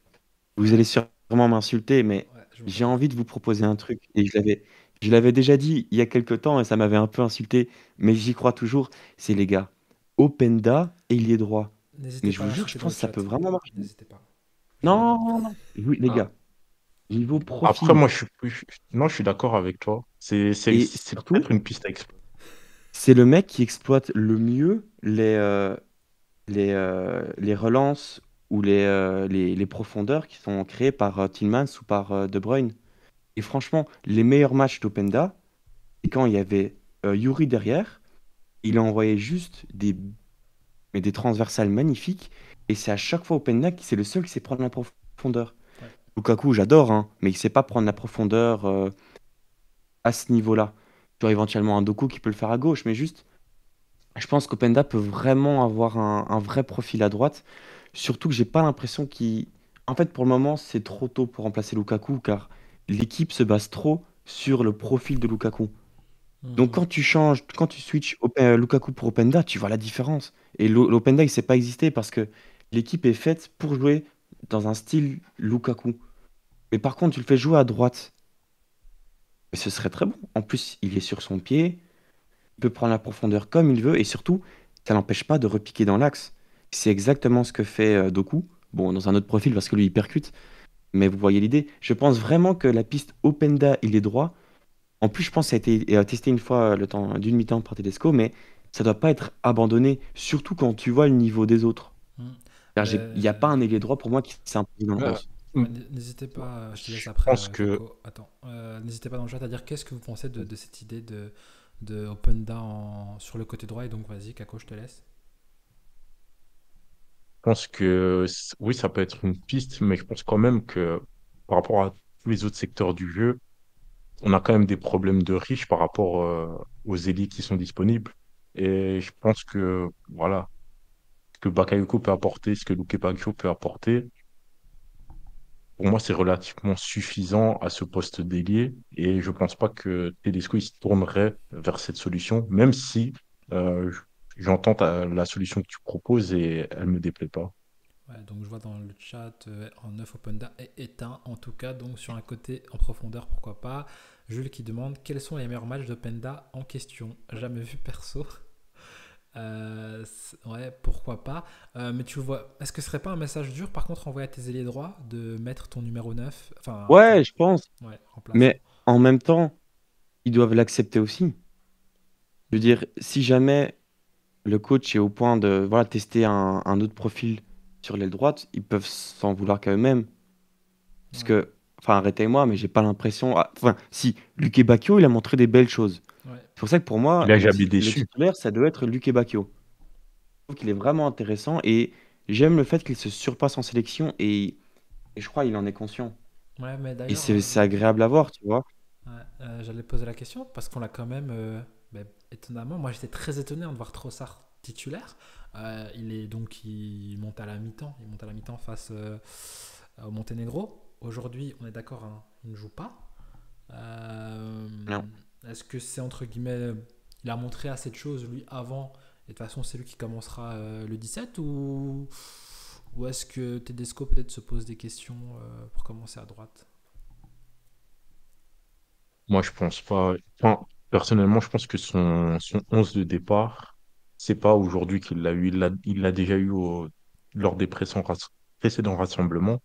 Vous allez sûrement m'insulter, mais Ouais, je me j'ai doute. envie de vous proposer un truc. Et je l'avais déjà dit il y a quelques temps et ça m'avait un peu insulté, mais j'y crois toujours. C'est les gars, Openda et il est droit. Mais N'hésitez je pas à vous jure, je l'insulter dans le pense que ça peut chat. vraiment marcher. N'hésitez pas. Non, non, non. Oui, les Ah. gars, niveau Après, profil moi, non, je suis d'accord avec toi. et C'est surtout, peut-être une piste à explorer. c'est le mec qui exploite le mieux les relances ou les profondeurs qui sont créées par Tillmans ou par De Bruyne. Et franchement, les meilleurs matchs d'Openda, c'est quand il y avait Yuri derrière, il a envoyé juste des transversales magnifiques, et c'est à chaque fois Openda qui c'est le seul qui sait prendre la profondeur. Ouais. Lukaku, j'adore, hein, mais il sait pas prendre la profondeur à ce niveau-là. Tu as éventuellement un Doku qui peut le faire à gauche, mais juste, je pense qu'Openda peut vraiment avoir un vrai profil à droite. Surtout que j'ai pas l'impression qu'il. En fait, pour le moment, c'est trop tôt pour remplacer Lukaku, car l'équipe se base trop sur le profil de Lukaku. Donc Mhm. quand tu changes, quand tu switches Lukaku pour Openda, tu vois la différence. Et l'Openda, il ne sait pas exister parce que l'équipe est faite pour jouer dans un style Lukaku. Mais par contre, tu le fais jouer à droite, et ce serait très bon. En plus, il est sur son pied, il peut prendre la profondeur comme il veut, et surtout, ça n'empêche pas de repiquer dans l'axe. C'est exactement ce que fait Doku. Bon, dans un autre profil parce que lui, il percute. Mais vous voyez l'idée. Je pense vraiment que la piste Openda, il est droit. En plus, je pense que ça a été testé une fois le temps d'une mi-temps par Tedesco, mais ça doit pas être abandonné, surtout quand tu vois le niveau des autres. Mhm. Car il n'y a pas Ben, un ailier droit pour moi qui s'est imposé dans le Euh, 11. mm, ouais, n'hésitez pas, je te laisse je après, pense que Kako. Attends, n'hésitez pas dans le chat à dire qu'est-ce que vous pensez de cette idée de Openda sur le côté droit. Et donc, vas-y, Kako, je te laisse. oui, ça peut être une piste, mais je pense quand même que par rapport à tous les autres secteurs du jeu, on a quand même des problèmes de riches par rapport aux élites qui sont disponibles. Et je pense que, voilà, ce que Bakayoko peut apporter, ce que Luke Bacchio peut apporter, pour moi, c'est relativement suffisant à ce poste d'ailier. Et je pense pas que Tedesco il se tournerait vers cette solution, même si euh, j'entends la solution que tu proposes et elle me déplaît pas. Ouais, donc, je vois dans le chat en 9 Openda est éteint. En tout cas, donc, sur un côté en profondeur, pourquoi pas. Jules qui demande quels sont les meilleurs matchs d'Openda en question. Jamais vu perso. Ouais, pourquoi pas. Mais tu le vois, est-ce que ce serait pas un message dur par contre envoyé à tes ailiers droits de mettre ton numéro 9 enfin Ouais, je pense. ouais, remplaçant. Mais en même temps, ils doivent l'accepter aussi. Je veux Hmm. dire, si jamais le coach est au point de voilà, tester un autre profil sur l'aile droite, ils peuvent s'en vouloir quand même. Parce Ouais, que, enfin, arrêtez-moi, mais j'ai pas l'impression. Enfin, si, Luque Bacchio, il a montré des belles choses. ouais, C'est pour ça que pour Il moi, a jamais le déçu. titulaire, ça doit être Luque Bacchio. Je trouve qu'il est vraiment intéressant et j'aime le fait qu'il se surpasse en sélection et je crois qu'il en est conscient. ouais, mais Et d'ailleurs, c'est agréable à voir, tu vois. ouais, j'allais poser la question parce qu'on l'a quand même, étonnamment, moi j'étais très étonné de voir Trossard titulaire. Il monte à la mi-temps, il monte à la mi-temps face au Monténégro. Aujourd'hui, on est d'accord, hein, il ne joue pas. Euh, Non. Est-ce que c'est entre guillemets, il a montré assez de choses lui avant et de toute façon c'est lui qui commencera le 17 ou est-ce que Tedesco peut-être se pose des questions pour commencer à droite? Moi, je pense pas. Enfin, personnellement, je pense que son 11 de départ, c'est pas aujourd'hui qu'il l'a eu. Il l'a déjà eu lors des précédents rassemblements.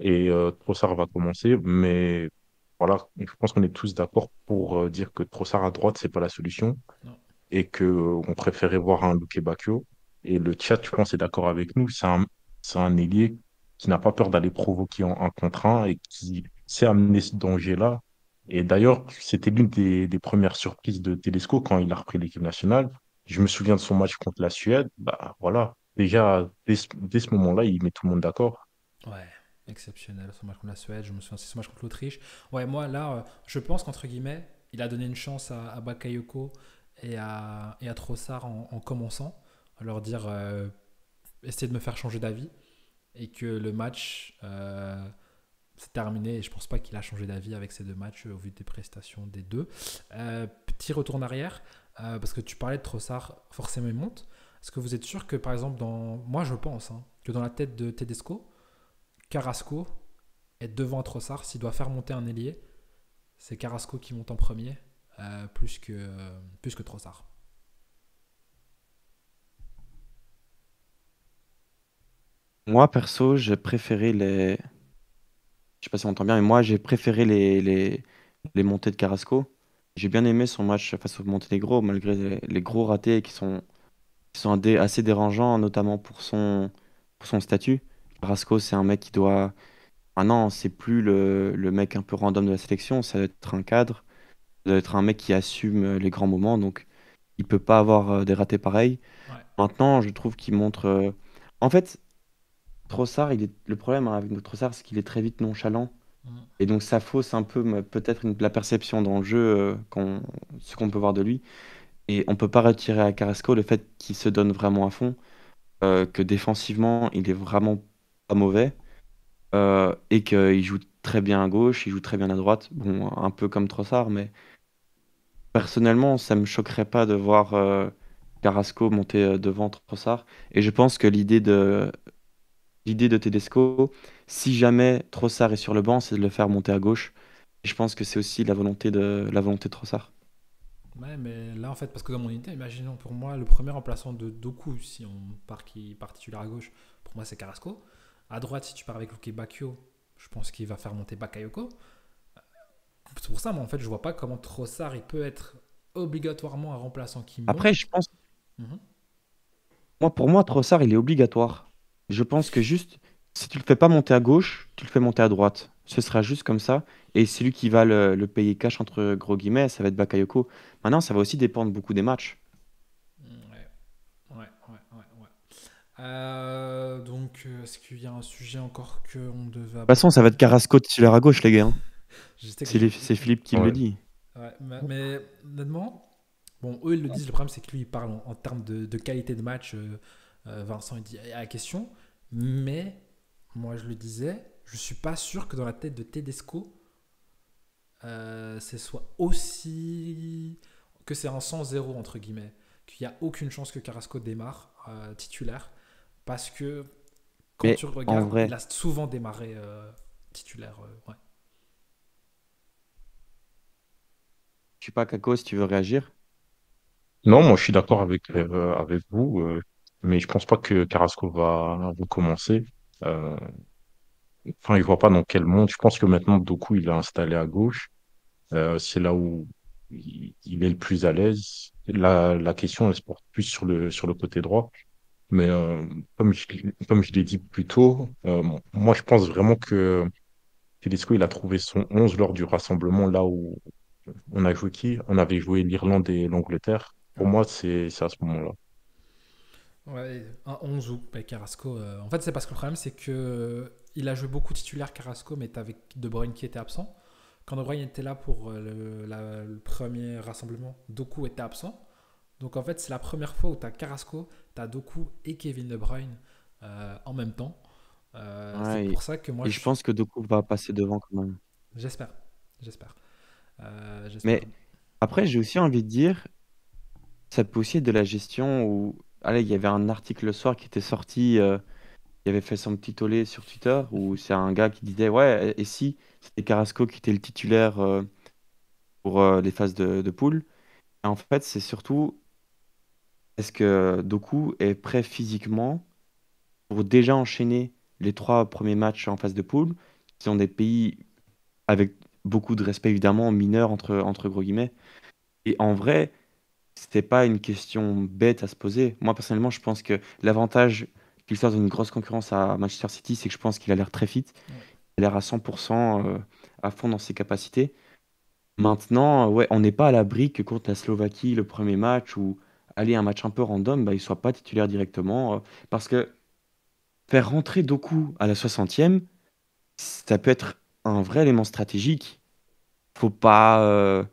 Et Trossard va commencer. Mais voilà, je pense qu'on est tous d'accord pour dire que Trossard à droite, c'est pas la solution. Non. Et que on préférait voir un Luque Bacchio. Et le chat, je pense, est d'accord avec nous. C'est un ailier qui n'a pas peur d'aller provoquer en un contre un et qui sait amener ce danger-là. Et d'ailleurs, c'était l'une des premières surprises de Tedesco quand il a repris l'équipe nationale. Je me souviens de son match contre la Suède. Bah voilà, déjà, dès ce moment-là, il met tout le monde d'accord. Ouais, exceptionnel son match contre la Suède, je me souviens aussi de son match contre l'Autriche. Ouais, moi là, je pense qu'entre guillemets, il a donné une chance à Bakayoko et à Trossard en commençant, à leur dire essayez de me faire changer d'avis et que le match c'est terminé et je pense pas qu'il a changé d'avis avec ces deux matchs au vu des prestations des deux. Petit retour en arrière, parce que tu parlais de Trossard, forcément il monte. Est-ce que vous êtes sûr que par exemple, moi je pense hein, que dans la tête de Tedesco, Carrasco est devant Trossard. S'il doit faire monter un ailier, c'est Carrasco qui monte en premier, plus que Trossard. Moi, perso, j'ai préféré les. Je sais pas si on entend bien, mais moi, j'ai préféré les montées de Carrasco. J'ai bien aimé son match face au Monténégro, malgré les gros ratés qui sont assez dérangeants, notamment pour son statut. Carrasco, c'est un mec qui doit. Ah non, c'est plus le mec un peu random de la sélection, ça doit être un cadre, ça doit être un mec qui assume les grands moments, donc il peut pas avoir des ratés pareils. Ouais. Maintenant, je trouve qu'il montre. En fait, Trossard, le problème avec notre Trossard, c'est qu'il est très vite nonchalant. Mm. Et donc ça fausse un peu peut-être la perception dans le jeu, ce qu'on peut voir de lui. Et on peut pas retirer à Carrasco le fait qu'il se donne vraiment à fond, que défensivement, il est vraiment pas mauvais, et qu'il joue très bien à gauche, il joue très bien à droite. Bon, un peu comme Trossard, mais personnellement, ça me choquerait pas de voir Carrasco monter devant Trossard. Et je pense que l'idée de Tedesco, si jamais Trossard est sur le banc, c'est de le faire monter à gauche. Et je pense que c'est aussi la volonté de Trossard. Ouais, mais là en fait, parce que dans mon unité, imaginons pour moi le premier remplaçant de Doku, si on part qui part titulaire à gauche, pour moi c'est Carrasco. À droite, si tu pars avec Luke Bacchio, je pense qu'il va faire monter Bakayoko. C'est pour ça, moi en fait, je vois pas comment Trossard il peut être obligatoirement un remplaçant qui Après, je monte. pense, Mhm. pour moi, Trossard, il est obligatoire. Je pense que juste, si tu le fais pas monter à gauche, tu le fais monter à droite. Ce sera juste comme ça. Et celui qui va le payer cash, entre gros guillemets, ça va être Bakayoko. Maintenant, ça va aussi dépendre beaucoup des matchs. Ouais, ouais. Est-ce qu'il y a un sujet encore qu'on devait De toute façon, ça va être Carrasco titulaire à gauche, les gars, hein. Je sais que C'est Philippe qui me le Ouais. dit. ouais, mais honnêtement, bon, eux ils le disent, le problème c'est que lui il parle en termes de qualité de match. Vincent il dit il y a la question, mais moi je le disais, je suis pas sûr que dans la tête de Tedesco, ce soit aussi. Que c'est un 100-0 entre guillemets. Qu'il n'y a aucune chance que Carrasco démarre titulaire. Parce que quand Mais tu en regardes, il vrai, a souvent démarré titulaire. Ouais. je suis pas Kako si tu veux réagir. Non, moi je suis d'accord avec vous, mais je pense pas que Carrasco va recommencer. Euh, Enfin, je vois pas dans quel monde. Je pense que maintenant, Doku, il est installé à gauche. C'est là où il est le plus à l'aise. La question, elle se porte plus sur le côté droit. Mais comme je l'ai dit plus tôt, moi, je pense vraiment que Tedesco, il a trouvé son 11 lors du rassemblement, là où on a joué qui? On avait joué l'Irlande et l'Angleterre. Pour Ouais. moi, c'est à ce moment-là. Ouais, un 11 ou bah, Carrasco. En fait, c'est parce que le problème, c'est que il a joué beaucoup titulaire Carrasco, mais t'avais De Bruyne qui était absent. Quand De Bruyne était là pour le premier rassemblement, Doku était absent. Donc en fait, c'est la première fois où tu as Carrasco, tu as Doku et Kevin De Bruyne en même temps. C'est Ouais, pour ça que moi, et je pense que Doku va passer devant quand même. j'espère. J'espère. J'espère. Mais après, j'ai aussi envie de dire, ça peut aussi être de la gestion où, allez, il y avait un article le soir qui était sorti, qui avait fait son petit tollé sur Twitter, où c'est un gars qui disait, ouais, et si c'était Carrasco qui était le titulaire pour les phases de poule. Et en fait, c'est surtout, est-ce que Doku est prêt physiquement pour déjà enchaîner les 3 premiers matchs en phase de poule, qui sont des pays avec beaucoup de respect évidemment, mineurs entre gros guillemets. Et en vrai, c'était pas une question bête à se poser. Moi personnellement, je pense que l'avantage qu'il soit dans une grosse concurrence à Manchester City, c'est que je pense qu'il a l'air très fit, Ouais. il a l'air à 100% à fond dans ses capacités. Maintenant, ouais, on n'est pas à l'abri que contre la Slovaquie, le premier match, ou aller un match un peu random, bah, il soit pas titulaire directement. Parce que faire rentrer Doku à la 60e, ça peut être un vrai élément stratégique. Faut pas,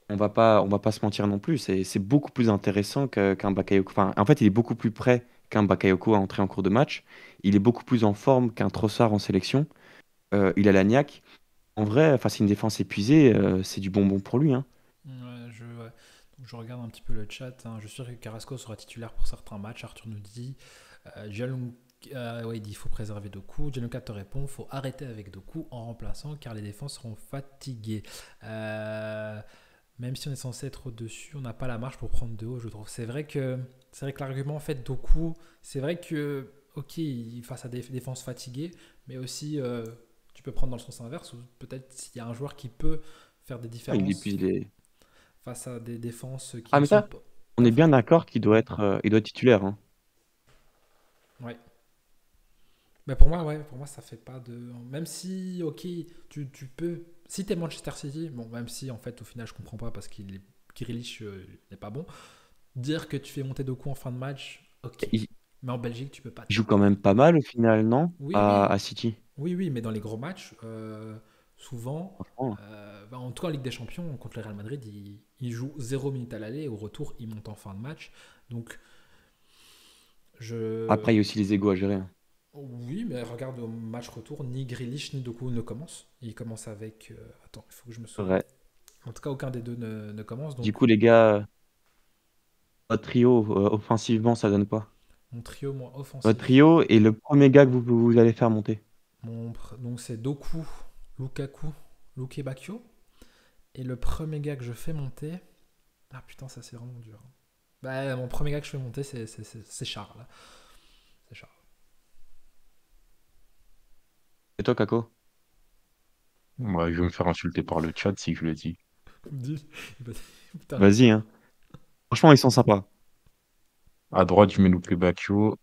on va pas se mentir non plus. C'est beaucoup plus intéressant qu'un Bakayoko. Enfin, en fait, il est beaucoup plus prêt qu'un Bakayoko à entrer en cours de match. Il est beaucoup plus en forme qu'un Trossard en sélection. Il a la niaque. En vrai, face à une défense épuisée, c'est du bonbon pour lui, hein. Ouais. Donc, je regarde un petit peu le chat, hein. Je suis sûr que Carrasco sera titulaire pour certains matchs. Arthur nous dit ouais, il dit il faut préserver Doku. Gianluca te répond faut arrêter avec Doku en remplaçant car les défenses seront fatiguées. Euh, Même si on est censé être au-dessus, on n'a pas la marge pour prendre de haut, je trouve. C'est vrai que l'argument en fait Doku, c'est vrai que ok, face à des défenses fatiguées, mais aussi tu peux prendre dans le sens inverse ou peut-être s'il y a un joueur qui peut faire des Ah, il différences épuise les. face à des défenses qui Ah, ne mais sont ça, on pas est bien fatiguées. d'accord qu'il doit être titulaire, hein. Ouais. Mais pour moi, ça fait pas de. Même si, ok, tu peux. Si t'es Manchester City, bon, même si en fait, au final, je comprends pas parce qu'il est. Grealish n'est pas bon. Dire que tu fais monter Doku en fin de match, ok. Il, Mais en Belgique, tu peux pas il te joue quand permettre. même pas mal au final, non? Oui, À oui, City. oui, mais dans les gros matchs, souvent, Franchement. en tout cas en Ligue des Champions, contre le Real Madrid, il joue 0 minutes à l'aller et au retour, il monte en fin de match. Donc, je. Après, il y a aussi les égos à gérer, hein. Oui, mais regarde au match retour, ni Grealish ni Doku ne commence. Il commence avec. Attends, il faut que je me C'est souvienne. vrai. En tout cas, aucun des deux ne commence. Du Donc, coup, les gars, votre trio, offensivement, ça donne quoi? mon trio, moi, Votre offensif. trio et le premier gars que vous allez faire monter. Donc, c'est Doku, Lukaku, Luke Bacchio. Et le premier gars que je fais monter. Ah putain, ça c'est vraiment dur. Bah, mon premier gars que je fais monter, c'est Charles. C'est Charles. Et toi, Kako? Ouais, je vais me faire insulter par le chat si je le dis. Il me dit. Putain, Vas-y, hein. Franchement, ils sont sympas. À droite, je mets Luke Bacchio.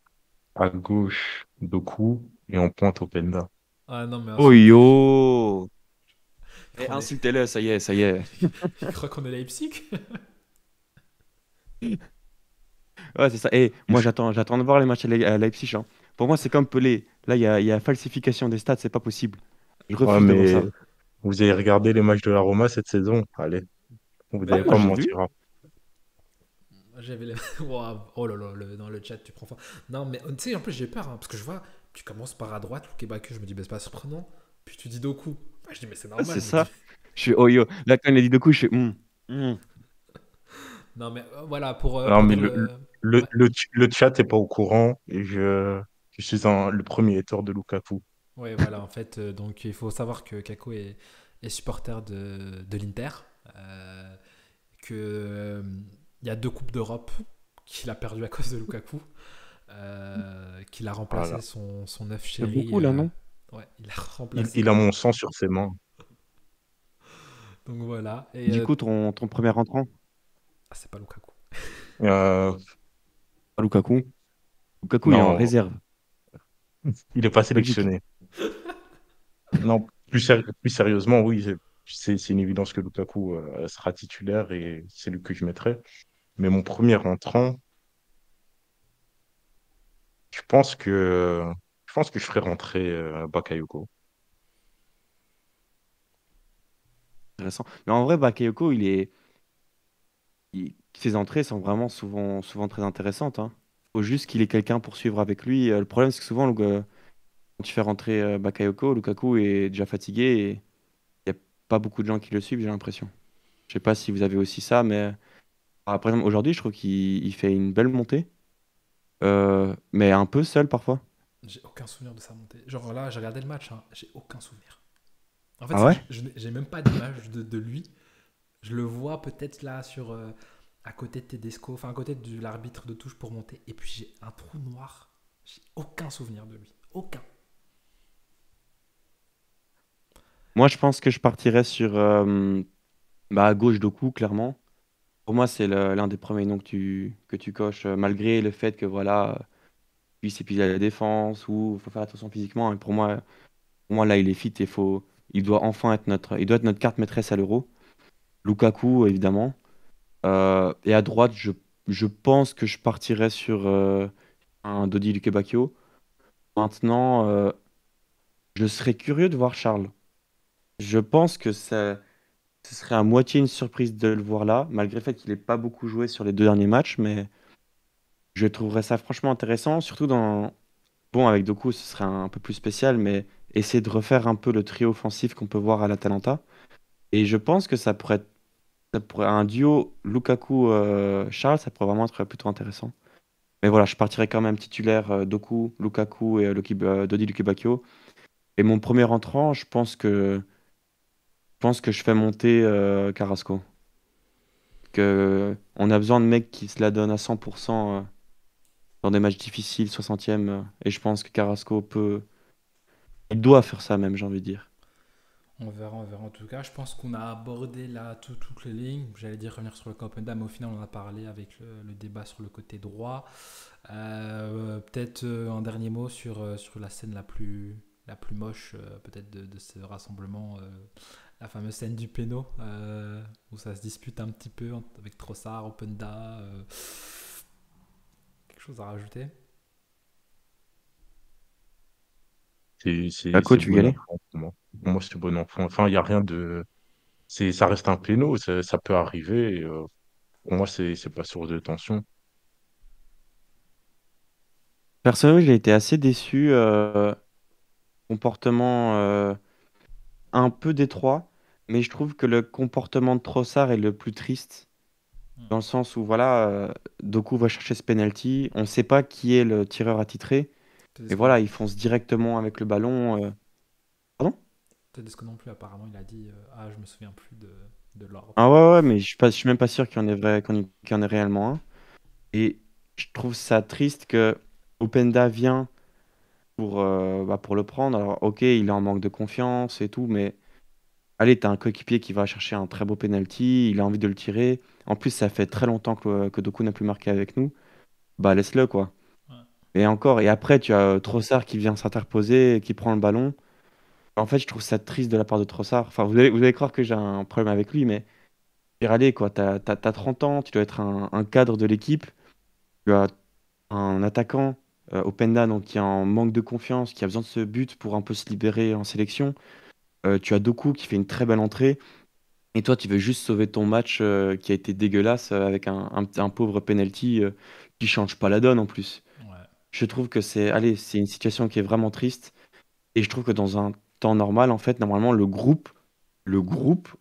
À gauche, Doku. Et en pointe, Openda. ah non, mais Oh yo! Eh, on est. insultez-le, ça y est, ça y est. Il croit qu'on est Leipzig. Ouais, c'est ça. Et Il moi, faut- j'attends de voir les matchs à Leipzig, hein. Pour moi, c'est comme Pelé. Là, il y a falsification des stats, c'est pas possible. Je Ouais, refuse de voir mais ça. vous avez regardé les matchs de la Roma cette saison? Allez, vous Ouais, n'allez moi, pas me j'ai vu. mentir, hein. J'avais les. Waouh, oh là là, dans le chat, tu prends fort. Non, mais tu sais, en plus, j'ai peur, hein, parce que je vois, tu commences par à droite, Luke Bacchio, je me dis, bah, c'est pas surprenant. Puis tu dis Doku. Bah, je dis, mais c'est Ouais, c'est normal. Mais ça. Je suis oh yo. Là, quand il a dit deux coups, je suis hum. non, mais voilà, pour, Non, pour mais dire le. le, Ouais, le, le chat n'est pas au courant et je suis le premier hater de Lukaku. ouais, voilà, en fait, donc il faut savoir que Kako est supporter de l'Inter. Euh, que il y a 2 coupes d'Europe qu'il a perdu à cause de Lukaku. Qu'il a remplacé Voilà. son œuf C'est chéri. beaucoup, là, non? Ouais, il a Il a remplacé. mon sang sur ses mains. Donc voilà. Et Du coup, ton premier entrant, ah, c'est pas Lukaku. Euh, pas Lukaku. Lukaku, il est en non, réserve. il n'est pas Belgique. sélectionné. Non, plus sérieusement, oui, c'est une évidence que Lukaku sera titulaire et c'est lui que je mettrai. Mais mon premier entrant, je pense que je pense que je ferai rentrer Bakayoko. Intéressant. Mais en vrai, Bakayoko, ses entrées sont vraiment souvent très intéressantes, hein. Faut juste qu'il ait quelqu'un pour suivre avec lui. Le problème, c'est que souvent, quand tu fais rentrer Bakayoko, Lukaku est déjà fatigué et il n'y a pas beaucoup de gens qui le suivent, j'ai l'impression. Je sais pas si vous avez aussi ça, mais par exemple, aujourd'hui, je trouve qu'il fait une belle montée, mais un peu seul parfois. J'ai aucun souvenir de sa montée. Genre là, j'ai regardé le match, hein, j'ai aucun souvenir. En fait, Ah c'est que ouais? j'ai même pas d'image de lui. Je le vois peut-être là à côté de Tedesco, enfin à côté de l'arbitre de touche pour monter. Et puis j'ai un trou noir. J'ai aucun souvenir de lui. Aucun. Moi, je pense que je partirais sur à gauche Doku, clairement. Pour moi, c'est l'un des premiers noms que tu coches, malgré le fait que voilà, lui s'épuise à la défense ou faut faire attention physiquement. Et pour moi, là, il est fit et il doit enfin être notre carte maîtresse à l'Euro. Lukaku, évidemment. Et à droite, je pense que je partirais sur un Dodi Lukebakio. Maintenant, je serais curieux de voir Charles. Je pense que ce serait à moitié une surprise de le voir là, malgré le fait qu'il n'ait pas beaucoup joué sur les 2 derniers matchs, mais je trouverais ça franchement intéressant, surtout dans... Bon, avec Doku, ce serait un peu plus spécial, mais essayer de refaire un peu le trio offensif qu'on peut voir à l'Atalanta. Et je pense que ça pourrait un duo Lukaku-Charles, ça pourrait vraiment être plutôt intéressant. Mais voilà, je partirais quand même titulaire Doku, Lukaku et Dodi Lukebakio. Et mon premier entrant, je pense que je fais monter Carrasco. On a besoin de mecs qui se la donnent à 100% dans des matchs difficiles, 60e. Et je pense que Carrasco peut. Il doit faire ça même, j'ai envie de dire. On verra, on verra. En tout cas, je pense qu'on a abordé là toutes les lignes. J'allais dire revenir sur le camp Open Dam, mais au final, on a parlé avec le débat sur le côté droit. Peut-être un dernier mot sur la scène la plus moche peut-être de ce rassemblement, la fameuse scène du péno, où ça se dispute un petit peu avec Trossard, Openda. Quelque chose à rajouter? Paco, C'est tu veux y bon aller? enfant pour moi. Pour moi, c'est bon enfant. Enfin, il n'y a rien de. Ça reste un péno, ça peut arriver. Pour moi, c'est pas source de tension. Personnellement, j'ai été assez déçu. Comportement un peu détroit, mais je trouve que le comportement de Trossard est le plus triste. Dans le sens où, voilà, Doku va chercher ce penalty. On ne sait pas qui est le tireur attitré. Mais Tedesco non voilà, il plus. fonce directement avec le ballon. Pardon? Tedesco non plus, apparemment, il a dit ah, je me souviens plus de l'ordre. Ah ouais, ouais, mais je suis même pas sûr qu'il y en ait réellement un. Et je trouve ça triste que Openda vient pour le prendre. Alors, ok, il est en manque de confiance et tout, mais allez, t'as un coéquipier qui va chercher un très beau penalty, il a envie de le tirer. En plus, ça fait très longtemps que Doku n'a plus marqué avec nous. Bah, laisse-le, quoi. Ouais. Et encore, et après, tu as Trossard qui vient s'interposer, et qui prend le ballon. En fait, je trouve ça triste de la part de Trossard. Enfin, vous allez croire que j'ai un problème avec lui, mais allez, quoi, t'as 30 ans, tu dois être un cadre de l'équipe. Tu as un attaquant, Openda, donc, qui est en manque de confiance, qui a besoin de ce but pour un peu se libérer en sélection. Tu as Doku qui fait une très belle entrée. Et toi, tu veux juste sauver ton match qui a été dégueulasse avec un pauvre penalty qui change pas la donne en plus. Ouais. Je trouve que allez, c'est une situation qui est vraiment triste. Et je trouve que dans un temps normal, en fait, normalement, le groupe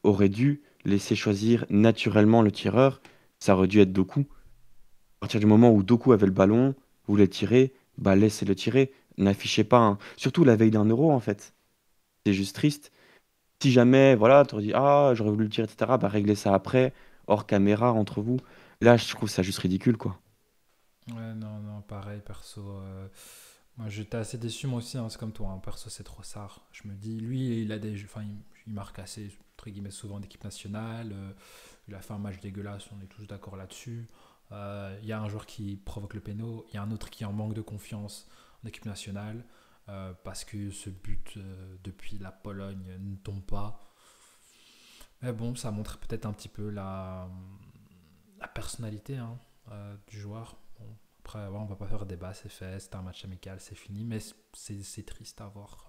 aurait dû laisser choisir naturellement le tireur. Ça aurait dû être Doku. À partir du moment où Doku avait le ballon, voulait tirer, bah laissez-le tirer. N'affichez pas surtout la veille d'un euro, en fait. C'est juste triste. Si jamais, voilà, tu aurais dit, ah, j'aurais voulu le tirer, etc., bah réglez ça après, hors caméra, entre vous. Là, je trouve ça juste ridicule, quoi. Ouais, non, non, pareil, perso. Moi, j'étais assez déçu, moi aussi, hein, c'est comme toi. Hein, perso, c'est trop ça. Je me dis, lui, enfin, il marque assez, entre guillemets, souvent d'équipe nationale. Il a fait un match dégueulasse, on est tous d'accord là-dessus. Il y a un joueur qui provoque le péno, il y a un autre qui est en manque de confiance en équipe nationale. parce que ce but depuis la Pologne ne tombe pas. Mais bon, ça montre peut-être un petit peu la personnalité, hein, du joueur. Bon, après, ouais, on va pas faire débat, c'est fait, c'est un match amical, c'est fini, mais c'est triste à voir.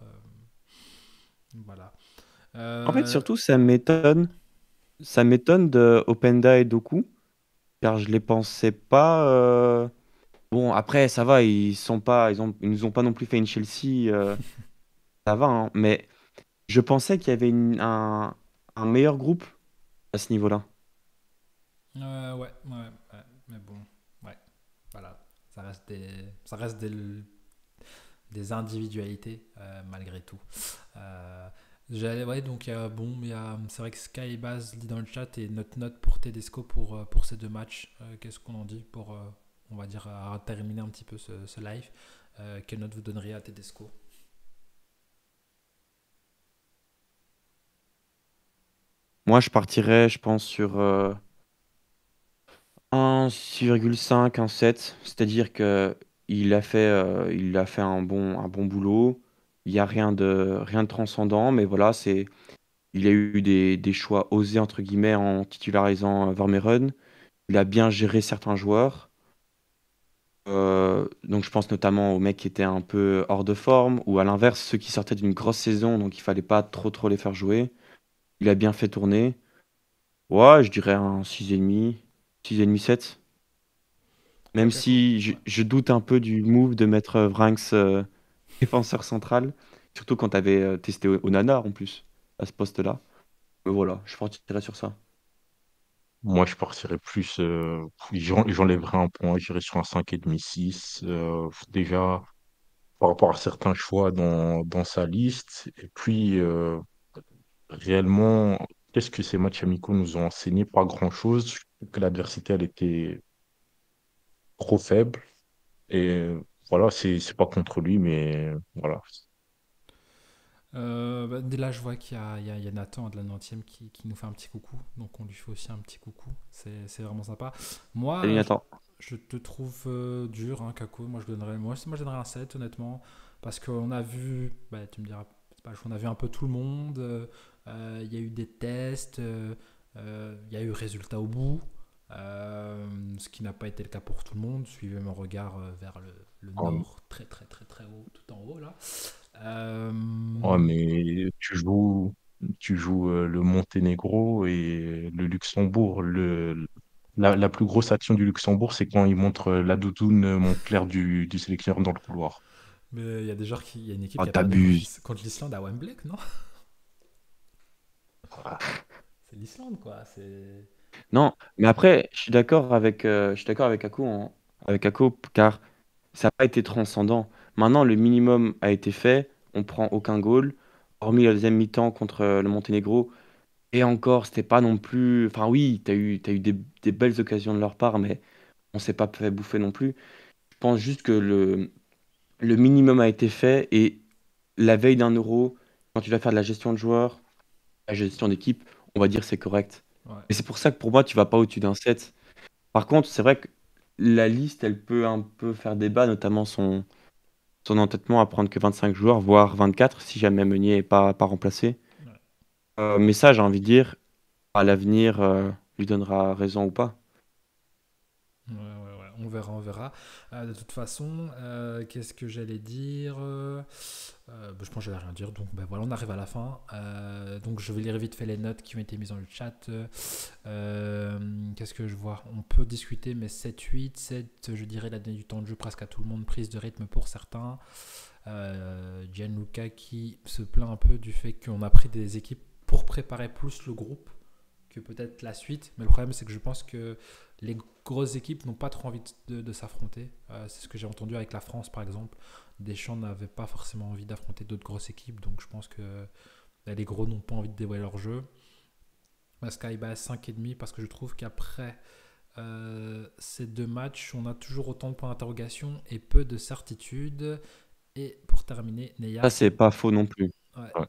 Voilà. En fait, Euh, surtout, ça m'étonne de Openda et Doku, car je les pensais pas. Bon, après, ça va, ils sont pas, ils nous ont pas non plus fait une Chelsea, ça va, hein, mais je pensais qu'il y avait un meilleur groupe à ce niveau-là. ouais, mais bon, ouais, voilà. Ça reste des individualités malgré tout. Ouais, donc bon, c'est vrai que Sky et Baz dit dans le chat et notre note pour Tedesco pour ces deux matchs. Qu'est-ce qu'on en dit pour, on va dire, terminer un petit peu ce live. Quelle note vous donneriez à Tedesco? Moi, je partirais, je pense, sur un 6,5, un 7. C'est-à-dire que il a fait un bon boulot. Il n'y a rien de transcendant, mais voilà, il a eu des choix osés, entre guillemets, en titularisant Vermeeren. Il a bien géré certains joueurs. Donc je pense notamment aux mecs qui étaient un peu hors de forme, ou à l'inverse, ceux qui sortaient d'une grosse saison, donc il fallait pas trop les faire jouer. Il a bien fait tourner. Ouais, je dirais un 6,5, 6,5, 7. Ouais, Même Kako. si je, Ouais. je doute un peu du move de mettre Vranks défenseur central, surtout quand tu avais testé Onana en plus, à ce poste-là. Mais voilà, je partirai sur ça. Moi, je partirais plus, j'enlèverais un point, j'irais sur un 5,5, 6. Déjà, par rapport à certains choix dans sa liste. Et puis, réellement, qu'est-ce que ces matchs amicaux nous ont enseigné? Pas grand-chose. Je trouve que l'adversité, elle était trop faible. Et voilà, c'est pas contre lui, mais voilà. Dès là, je vois qu'il y a Nathan de la 90e qui nous fait un petit coucou. Donc, on lui fait aussi un petit coucou. C'est vraiment sympa. Moi, Salut Nathan. je te trouve dur, hein, Kako. Moi, je donnerais un 7, honnêtement. Parce qu'on a vu, bah, tu me diras, c'est pas le choix, on a vu un peu tout le monde. Il y a eu des tests. Il y a eu résultat au bout. Ce qui n'a pas été le cas pour tout le monde. Suivez mon regard vers le Oh, nord, très, très, très, très haut, tout en haut, là. Euh, oh, mais tu joues le Monténégro et le Luxembourg. La plus grosse action du Luxembourg, c'est quand ils montrent la doudoune Montclair du sélectionneur dans le couloir. Mais il y a une équipe Oh, qui a perdu contre t'abuses. contre l'Islande à Wembley, non? C'est l'Islande, quoi. Non, mais après, je suis d'accord avec Ako, car ça n'a pas été transcendant. Maintenant, le minimum a été fait. On prend aucun goal, hormis la deuxième mi-temps contre le Monténégro. Et encore, c'était pas non plus. Enfin, oui, t'as eu des belles occasions de leur part, mais on s'est pas fait bouffer non plus. Je pense juste que le minimum a été fait et la veille d'un euro, quand tu vas faire de la gestion de joueurs, la gestion d'équipe, on va dire c'est correct. Ouais. Et c'est pour ça que pour moi, tu vas pas au-dessus d'un 7. Par contre, c'est vrai que la liste, elle peut un peu faire débat, notamment son entêtement à prendre que 25 joueurs, voire 24 si jamais Meunier n'est pas remplacé. Ouais. Mais ça, j'ai envie de dire, à l'avenir, lui donnera raison ou pas. Ouais. On verra, on verra. De toute façon, qu'est-ce que j'allais dire? Je pense que j'allais rien dire. Donc, ben voilà, on arrive à la fin. Donc, je vais lire vite fait les notes qui ont été mises dans le chat. Qu'est-ce que je vois? On peut discuter, mais 7-8, 7, je dirais, la donnée du temps de jeu presque à tout le monde, prise de rythme pour certains. Gianluca qui se plaint un peu du fait qu'on a pris des équipes pour préparer plus le groupe que peut-être la suite. Mais le problème, c'est que je pense que les grosses équipes n'ont pas trop envie de s'affronter. C'est ce que j'ai entendu avec la France, par exemple. Deschamps n'avait pas forcément envie d'affronter d'autres grosses équipes. Donc je pense que les gros n'ont pas envie de dévoiler leur jeu. Skybass 5,5 parce que je trouve qu'après ces deux matchs, on a toujours autant de points d'interrogation et peu de certitudes. Et pour terminer, Ça, Neyar c'est qui, pas faux non plus. ouais, Ouais.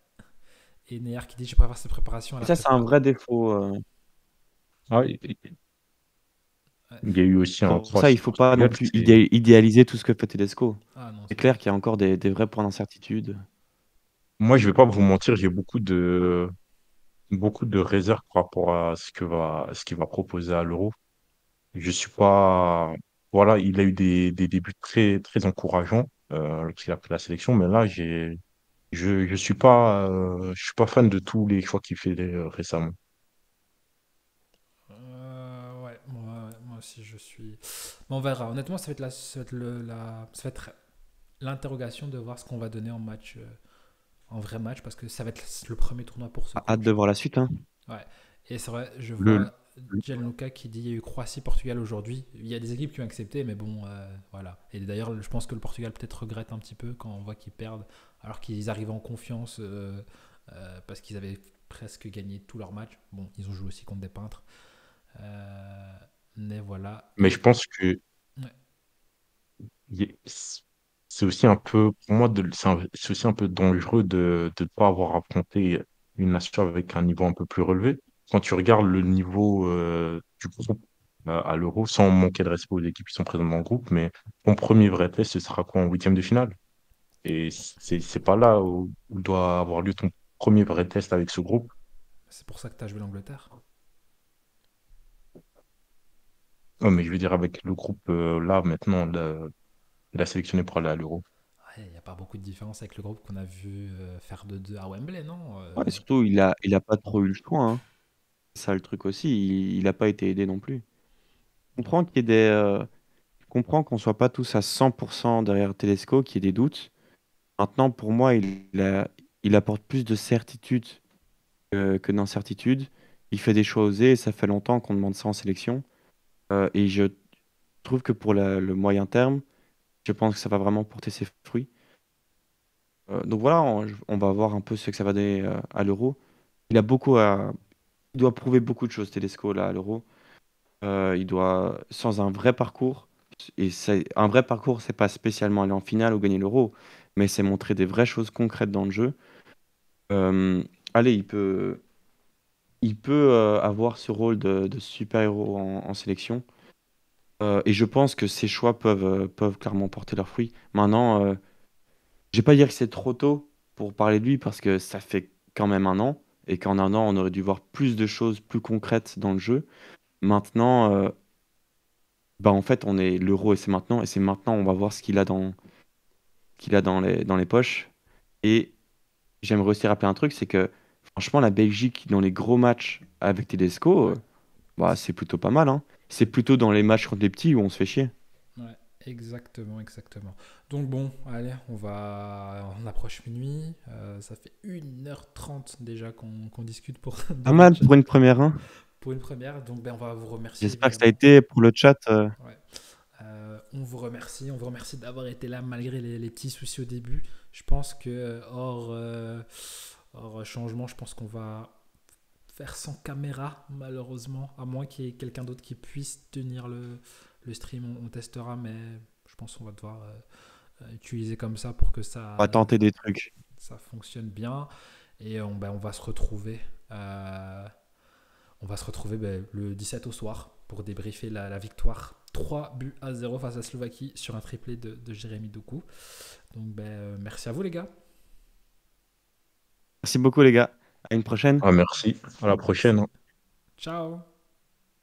et Neyar qui dit je préfère ses préparations à Et la ça, c'est un prépa. vrai défaut. Ah, et Ouais. Il y a eu aussi un Pour ça, il faut pas non Croatie-Portugal. plus idéaliser tout ce que fait Tedesco. Ah non, C'est c'est clair. clair qu'il y a encore des vrais points d'incertitude. Moi, je vais pas vous mentir, j'ai beaucoup de réserves par rapport à ce qu'il va proposer à l'Euro. Je suis pas. Voilà, il a eu des débuts très, très encourageants lorsqu'il a pris la sélection, mais là, je suis pas fan de tous les choix qu'il fait récemment. Ouais, moi aussi je suis. Mais on verra. Honnêtement, ça va être ça va être l'interrogation de voir ce qu'on va donner en match, en vrai match, parce que ça va être le premier tournoi pour ce Hâte de coach. voir la suite, hein. Ouais. Et c'est vrai, je Le, vois Gianluca qui dit il y a eu Croatie-Portugal aujourd'hui. Il y a des équipes qui ont accepté, mais bon, voilà. Et d'ailleurs, je pense que le Portugal peut-être regrette un petit peu quand on voit qu'ils perdent, alors qu'ils arrivent en confiance parce qu'ils avaient presque gagné tous leurs matchs. Bon, ils ont joué aussi contre des peintres. Euh, mais voilà. mais je pense que Ouais, y est- c'est aussi un peu, pour moi, c'est aussi un peu dangereux de ne pas avoir affronté une nation avec un niveau un peu plus relevé. Quand tu regardes le niveau du groupe à l'Euro, sans manquer de respect aux équipes qui sont présentes dans le groupe, mais ton premier vrai test, ce sera quoi en huitième de finale? Et c'est pas là où doit avoir lieu ton premier vrai test avec ce groupe. c'est pour ça que tu as joué l'Angleterre. Non, mais je veux dire, avec le groupe là, maintenant, il a sélectionné pour aller à l'Euro. Il n'y a pas beaucoup de différence avec le groupe qu'on a vu faire 2-2 à Wembley, non Ouais, surtout, il a pas trop eu le choix, hein. C'est ça le truc aussi. Il a pas été aidé non plus. Je Donc, comprends qu'il y ait je comprends qu'on soit pas tous à 100% derrière Tedesco, qu'il y ait des doutes. Maintenant, pour moi, il apporte plus de certitude que d'incertitude. Il fait des choix osés et ça fait longtemps qu'on demande ça en sélection. Et je trouve que pour le moyen terme, je pense que ça va vraiment porter ses fruits. Donc voilà, on va voir un peu ce que ça va donner à l'Euro. Il a beaucoup à, il doit prouver beaucoup de choses, Tedesco, là, à l'Euro. Il doit, sans un vrai parcours, et un vrai parcours, c'est pas spécialement aller en finale ou gagner l'Euro, mais c'est montrer des vraies choses concrètes dans le jeu. Euh, allez, il peut avoir ce rôle de super-héros en sélection. Et je pense que ces choix peuvent clairement porter leurs fruits. Maintenant, je vais pas dire que c'est trop tôt pour parler de lui parce que ça fait quand même un an et qu'en un an, on aurait dû voir plus de choses plus concrètes dans le jeu. Maintenant, bah en fait, on est l'euro et c'est maintenant, on va voir ce qu'il a dans les poches. Et j'aimerais aussi rappeler un truc, c'est que franchement, la Belgique dans les gros matchs avec Tedesco, ouais, bah c'est plutôt pas mal, hein. C'est plutôt dans les matchs contre les petits où on se fait chier. ouais, exactement, exactement. Donc bon, allez, on approche minuit. Ça fait 1h30 déjà qu'on discute pour Pas deux mal matchs pour une première, hein. pour une première. Donc ben, on va vous remercier J'espère que ça a évidemment. été pour le chat. Ouais. On vous remercie d'avoir été là malgré les petits soucis au début. Je pense que hors changement, je pense qu'on va faire sans caméra malheureusement, à moins qu'il y ait quelqu'un d'autre qui puisse tenir le stream. On testera, mais je pense qu'on va devoir utiliser comme ça pour que On va tenter des trucs. ça fonctionne bien. Et on va se retrouver. On va se retrouver le 17 au soir pour débriefer la victoire 3-0 face à Slovaquie sur un triplé de Jérémy Doku. Donc merci à vous les gars. Merci beaucoup, les gars. À une prochaine. Ah, merci. À la prochaine, Merci. hein. Ciao.